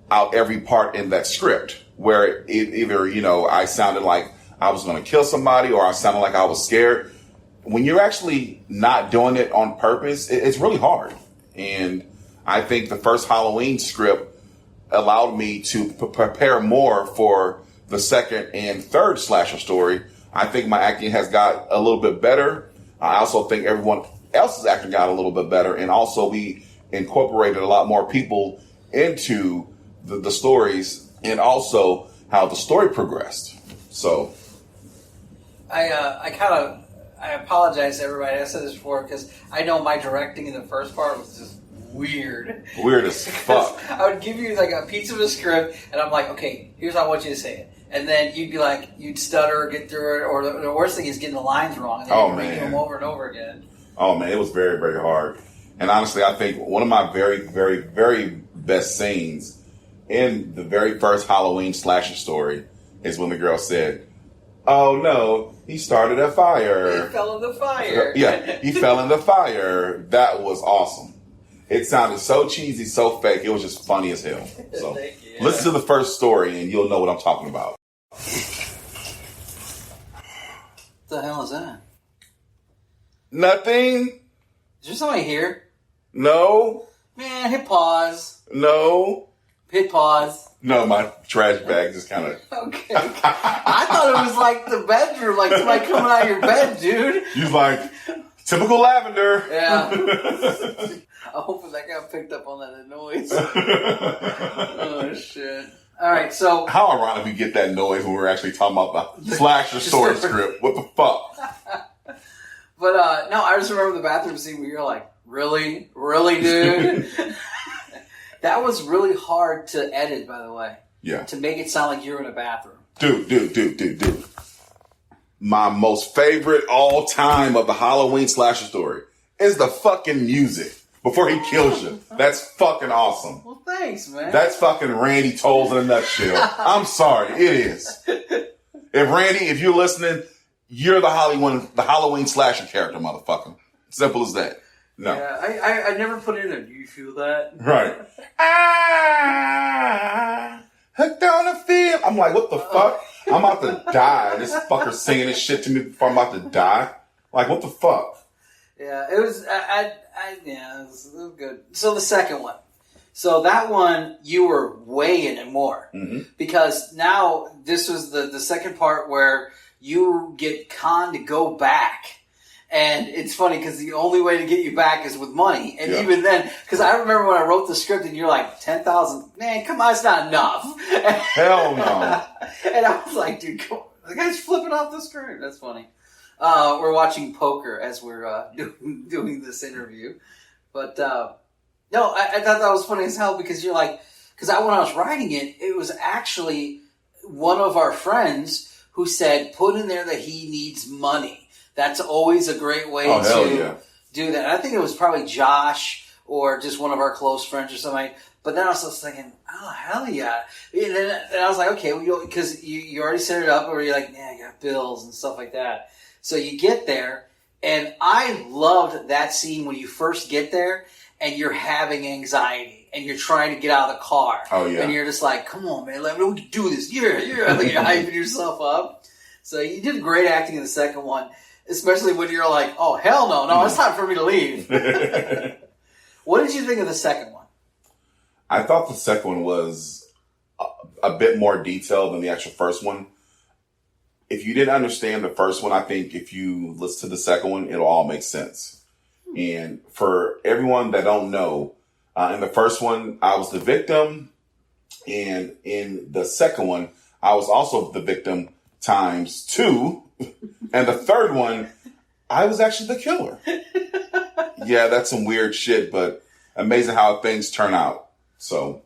out every part in that script where either, I sounded like I was going to kill somebody or I sounded like I was scared. When you're actually not doing it on purpose, it's really hard. And I think the first Halloween script allowed me to prepare more for the second and third slasher story. I think my acting has got a little bit better. I also think everyone else's acting got a little bit better. And also we incorporated a lot more people into the stories and also how the story progressed. So I apologize to everybody. I said this before because I know my directing in the first part was just weird. Weird as fuck. I would give you like a piece of a script, and I'm like, okay, here's how I want you to say it. And then you'd be like, you'd stutter or get through it, or the worst thing is getting the lines wrong, and then you're making them over and over again. Oh man, it was very, very hard. And honestly, I think one of my very, very, very best scenes in the very first Halloween slasher story is when the girl said, "Oh no, he started a fire. He fell in the fire." Yeah, he fell in the fire. That was awesome. It sounded so cheesy, so fake. It was just funny as hell. So listen to the first story and you'll know what I'm talking about. What the hell is that? Nothing. Is there somebody here? No. Man, hit pause. No. Hit pause. No, my trash bag just kind of... Okay. I thought it was like the bedroom, like somebody coming out of your bed, dude. You was like, typical lavender. Yeah. I hope that got picked up on that noise. Oh, shit. All right, so... How ironic we get that noise when we're actually talking about the slasher story script. What the fuck? But, no, I just remember the bathroom scene where you're like, really? Really, dude? That was really hard to edit, by the way. Yeah. To make it sound like you're in a bathroom. Dude. My most favorite all time of the Halloween slasher story is the fucking music before he kills you. That's fucking awesome. Well, thanks, man. That's fucking Randy Tolles in a nutshell. I'm sorry, it is. If Randy, if you're listening, you're the Halloween slasher character, motherfucker. Simple as that. No. Yeah, I never put in there. Do you feel that? Right. Hooked on a feel. I'm like, what the fuck? I'm about to die. This fucker singing this shit to me before I'm about to die. Like, what the fuck? Yeah, it was. Yeah, it was good. So the second one. So that one, you were way in it more. Mm-hmm. Because now this was the second part where you get conned to go back. And it's funny because the only way to get you back is with money. And even then, because I remember when I wrote the script and you're like, 10,000, man, come on, it's not enough. Hell no. And I was like, dude, come on. The guy's flipping off the screen. That's funny. We're watching poker as we're doing this interview. But, no, I thought that was funny as hell because you're like, because when I was writing it, it was actually one of our friends who said, put in there that he needs money. That's always a great way to do that. And I think it was probably Josh or just one of our close friends or something. But then I was just thinking, oh, hell yeah. And then I was like, okay, because you already set it up, or you're like, yeah, I got bills and stuff like that. So you get there, and I loved that scene when you first get there, and you're having anxiety, and you're trying to get out of the car. Oh, yeah. And you're just like, come on, man, we can do this. Yeah. Like you're hyping yourself up. So you did great acting in the second one. Especially when you're like, oh, hell no, it's time for me to leave. What did you think of the second one? I thought the second one was a bit more detailed than the actual first one. If you didn't understand the first one, I think if you listen to the second one, it'll all make sense. And for everyone that don't know, in the first one, I was the victim. And in the second one, I was also the victim times 2. And the third one, I was actually the killer. Yeah, that's some weird shit, but amazing how things turn out. So,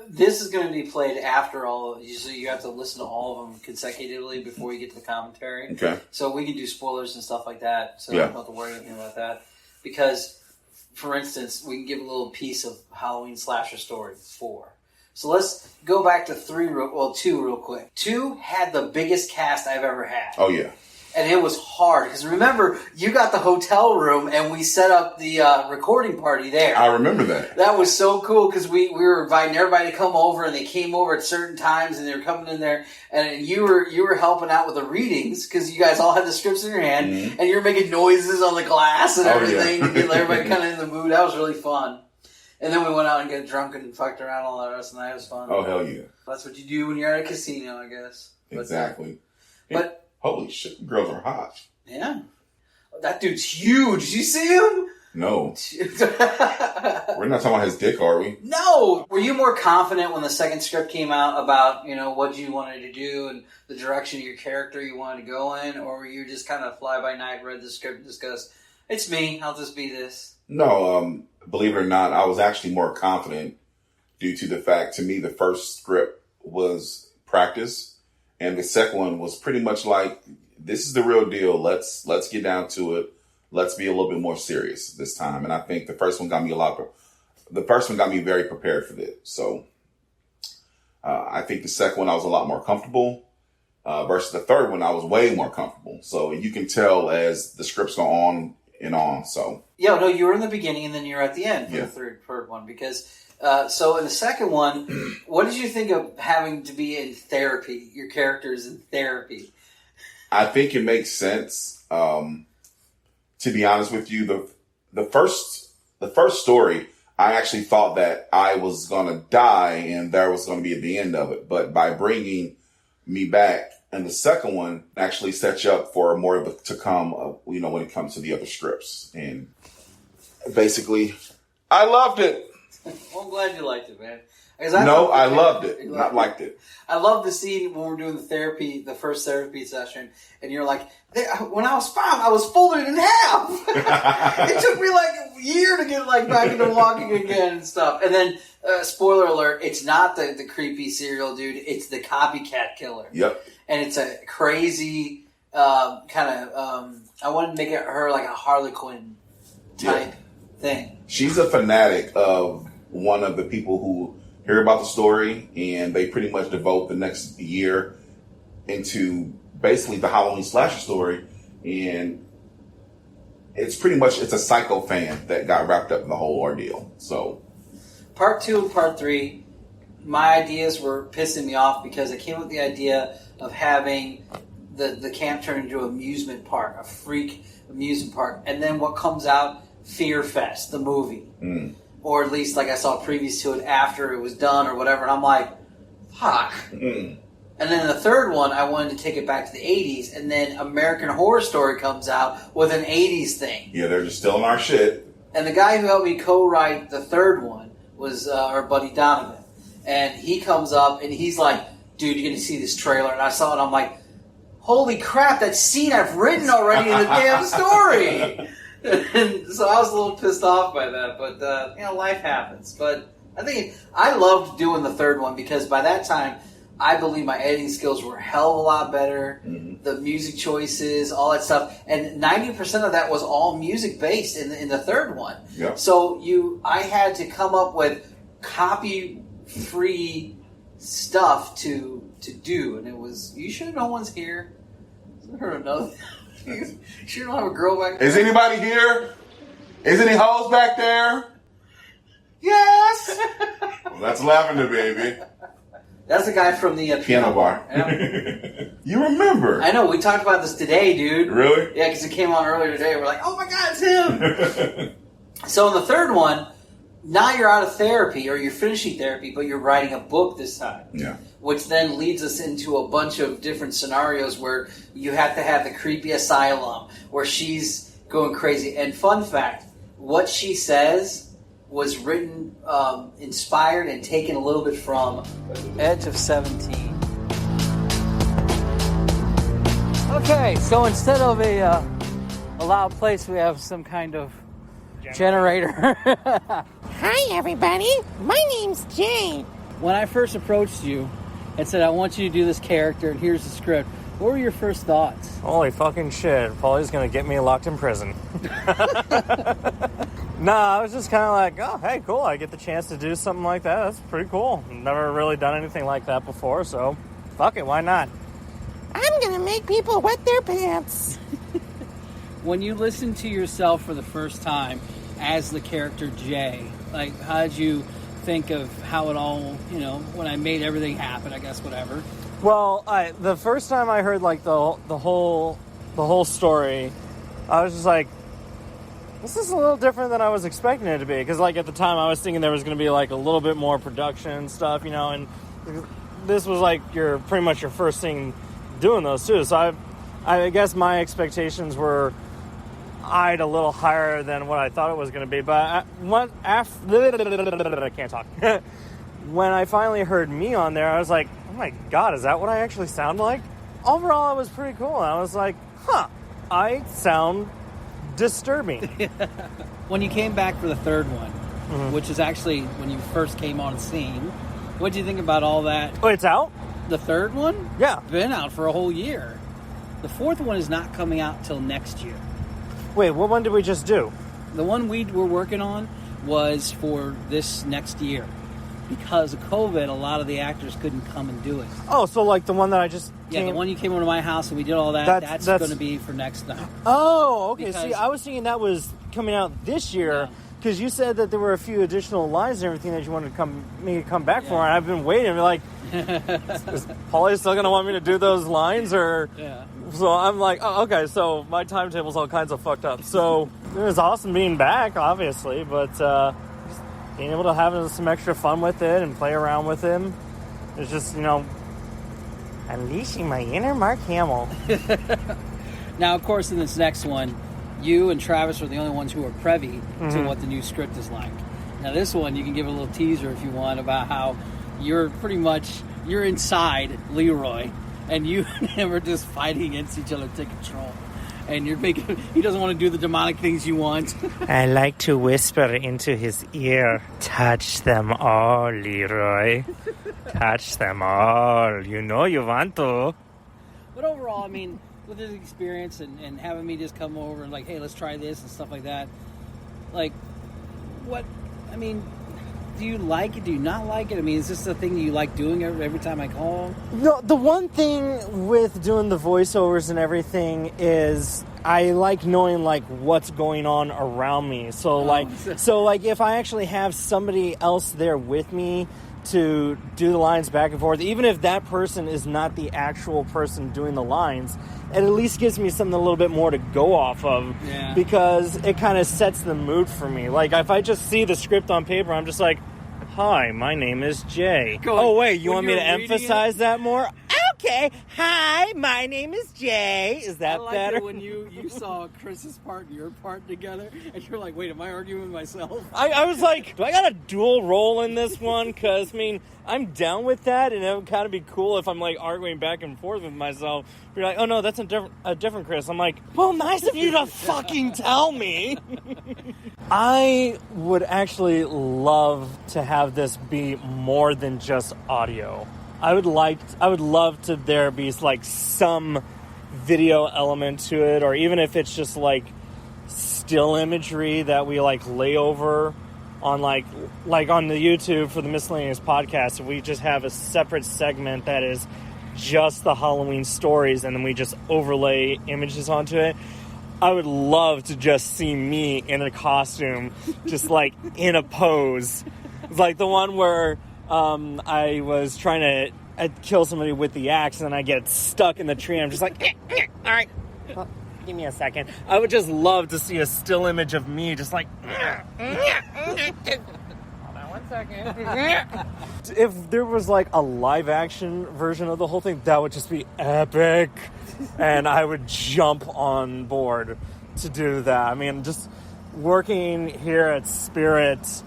this is going to be played after all of these, so you have to listen to all of them consecutively before you get to the commentary. Okay. So we can do spoilers and stuff like that, so you don't have to worry about that. Because, for instance, we can give a little piece of Halloween Slasher Story 4. So let's go back to 2 real quick. 2 had the biggest cast I've ever had. Oh, yeah. And it was hard. Because remember, you got the hotel room and we set up the recording party there. I remember that. That was so cool because we were inviting everybody to come over, and they came over at certain times, and they were coming in there. And you were helping out with the readings because you guys all had the scripts in your hand. Mm-hmm. And you were making noises on the glass and everything to get everybody kind of in the mood. That was really fun. And then we went out and got drunk and fucked around all the rest of the night. It was fun. Oh, hell yeah. That's what you do when you're at a casino, I guess. Exactly. But holy shit, girls are hot. Yeah. That dude's huge. Did you see him? No. We're not talking about his dick, are we? No. Were you more confident when the second script came out about, what you wanted to do and the direction of your character you wanted to go in? Or were you just kind of fly by night, read the script and just goes, it's me, I'll just be this? No, believe it or not, I was actually more confident due to the fact, to me, the first script was practice, and the second one was pretty much like, this is the real deal. Let's get down to it. Let's be a little bit more serious this time. And I think the first one got me very prepared for this. So I think the second one I was a lot more comfortable versus the third one I was way more comfortable. So you can tell as the scripts go on and on. So yeah, no, you were in the beginning and then you're at the end for the third one because. So in the second one, what did you think of having to be in therapy? Your character's in therapy. I think it makes sense. To be honest with you, the first story, I actually thought that I was going to die and there was going to be at the end of it. But by bringing me back, and the second one actually sets you up for more to come, when it comes to the other scripts. And basically, I loved it. Well, I'm glad you liked it, man. I loved it. Not liked it. I love the scene when we're doing the first therapy session, and you're like, when I was 5, I was folded in half. It took me like a year to get back into walking again and stuff. And then, spoiler alert, it's not the creepy serial dude, it's the copycat killer. Yep. And it's a crazy I wanted to make her like a Harley Quinn type thing. She's a fanatic of one of the people who hear about the story, and they pretty much devote the next year into basically the Halloween slasher story. And it's a psycho fan that got wrapped up in the whole ordeal. So part 2 and part 3, my ideas were pissing me off because I came up with the idea of having the camp turn into an amusement park, a freak amusement park. And then what comes out, Fear Fest, the movie. Or at least, like I saw previous to it after it was done or whatever. And I'm like, fuck. And then the third one, I wanted to take it back to the 80s. And then American Horror Story comes out with an 80s thing. Yeah, they're just stealing our shit. And the guy who helped me co-write the third one was our buddy Donovan. And he comes up and he's like, dude, you're going to see this trailer. And I saw it and I'm like, holy crap, that scene I've written already in the damn story. And so I was a little pissed off by that, but life happens. But I think I loved doing the third one because by that time, I believe my editing skills were a hell of a lot better. The music choices, all that stuff, and 90% of that was all music based in the third one. Yep. So I had to come up with copy free stuff to do, and it was, you sure no one's here? I don't know. You sure don't have a girl back there? Is anybody here? Is any hoes back there? Yes! Well, that's Lavender, baby. That's the guy from the piano bar. Yeah. You remember? I know, we talked about this today, dude. Really? Yeah, because it came on earlier today. We're like, oh my god, it's him! So in the third one, now you're out of therapy, or you're finishing therapy, but you're writing a book this time. Yeah. Which then leads us into a bunch of different scenarios where you have to have the creepy asylum, where she's going crazy. And fun fact, what she says was written, inspired, and taken a little bit from Edge of 17. Okay, so instead of a loud place, we have some kind of generator. Hi, everybody. My name's Jay. When I first approached you and said, I want you to do this character, and here's the script, what were your first thoughts? Holy fucking shit. Paulie's going to get me locked in prison. No, I was just kind of like, oh, hey, cool. I get the chance to do something like that. That's pretty cool. Never really done anything like that before, so fuck it. Why not? I'm going to make people wet their pants. When you listen to yourself for the first time as the character Jay, like, how did you think of how it all, when I made everything happen, I guess, whatever? Well, the first time I heard, like, the whole story, I was just like, this is a little different than I was expecting it to be. Because, like, at the time, I was thinking there was going to be, like, a little bit more production stuff, and this was, like, pretty much your first thing doing those, too. So I guess my expectations were eyed a little higher than what I thought it was going to be. But I can't talk. When I finally heard me on there, I was like, oh my god, is that what I actually sound like? Overall, it was pretty cool. And I was like, I sound disturbing. When you came back for the third one, which is actually when you first came on scene, what did you think about all that? Oh, it's out? The third one? Yeah. Been out for a whole year. The fourth one is not coming out till next year. Wait, what one did we just do? The one we were working on was for this next year. Because of COVID, a lot of the actors couldn't come and do it. Oh, so like the one that I just the one you came over to my house and we did all that, that's going to be for next time. Oh, okay. See, I was thinking that was coming out this year because you said that there were a few additional lines and everything that you wanted to come back for, and I've been waiting. Like, is Paulie still going to want me to do those lines? Or so I'm like, oh, okay, so my timetable's all kinds of fucked up. So it was awesome being back, obviously, but just being able to have some extra fun with it and play around with him. It's just, unleashing my inner Mark Hamill. Now, of course, in this next one, you and Travis are the only ones who are privy to what the new script is like. Now, this one, you can give a little teaser if you want about how you're inside Leroy, and you and him are just fighting against each other to take control. And he doesn't want to do the demonic things you want. I like to whisper into his ear, touch them all, Leroy. Touch them all. You know you want to. But overall, I mean, with his experience and having me just come over and like, hey, let's try this and stuff like that. Like, do you like it? Do you not like it? I mean, is this the thing that you like doing every time I call? No, the one thing with doing the voiceovers and everything is I like knowing like what's going on around me. So if I actually have somebody else there with me to do the lines back and forth, even if that person is not the actual person doing the lines, it at least gives me something a little bit more to go off of because it kind of sets the mood for me. Like if I just see the script on paper, I'm just like, hi, my name is Jay. Oh wait, you want me to emphasize that more? Okay, hi, my name is Jay. Is that better? When you saw Chris's part and your part together, and you're like, wait, am I arguing with myself? I was like, do I got a dual role in this one? Because, I'm down with that, and it would kind of be cool if I'm, like, arguing back and forth with myself. You're like, oh, no, that's a different Chris. I'm like, well, nice of you to fucking tell me. I would actually love to have this be more than just audio. I would love to there be like some video element to it, or even if it's just like still imagery that we like lay over on like on the YouTube for the Miscellaneous Podcast. If we just have a separate segment that is just the Halloween stories and then we just overlay images onto it. I would love to just see me in a costume, just like in a pose. It's like the one where I was trying to kill somebody with the axe and then I get stuck in the tree. I'm just like, all right, well, give me a second. I would just love to see a still image of me just like, hold on 1 second. If there was like a live action version of the whole thing, that would just be epic. And I would jump on board to do that. I mean, just working here at Spirit,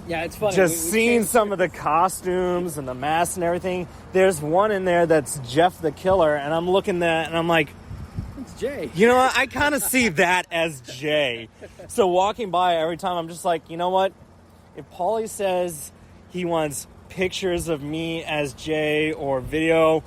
yeah, it's funny. Just seeing some of the costumes and the masks and everything. There's one in there that's Jeff the Killer, and I'm looking at and I'm like, it's Jay. You know what? I kind of see that as Jay. So walking by every time, I'm just like, you know what? If Paulie says he wants pictures of me as Jay or video,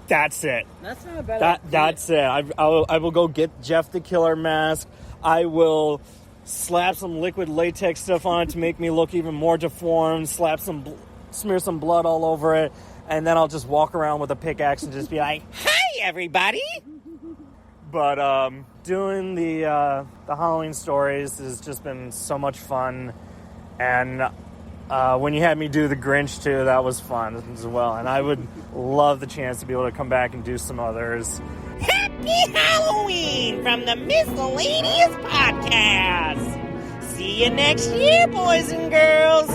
that's it. That's not a bad idea. That's it. I will go get Jeff the Killer mask. I will slap some liquid latex stuff on it to make me look even more deformed, smear some blood all over it, and then I'll just walk around with a pickaxe and just be like, "Hi, everybody!" But doing the Halloween stories has just been so much fun, and when you had me do the Grinch too, that was fun as well, and I would love the chance to be able to come back and do some others. Happy Halloween from the Miscellaneous Podcast. See you next year, boys and girls.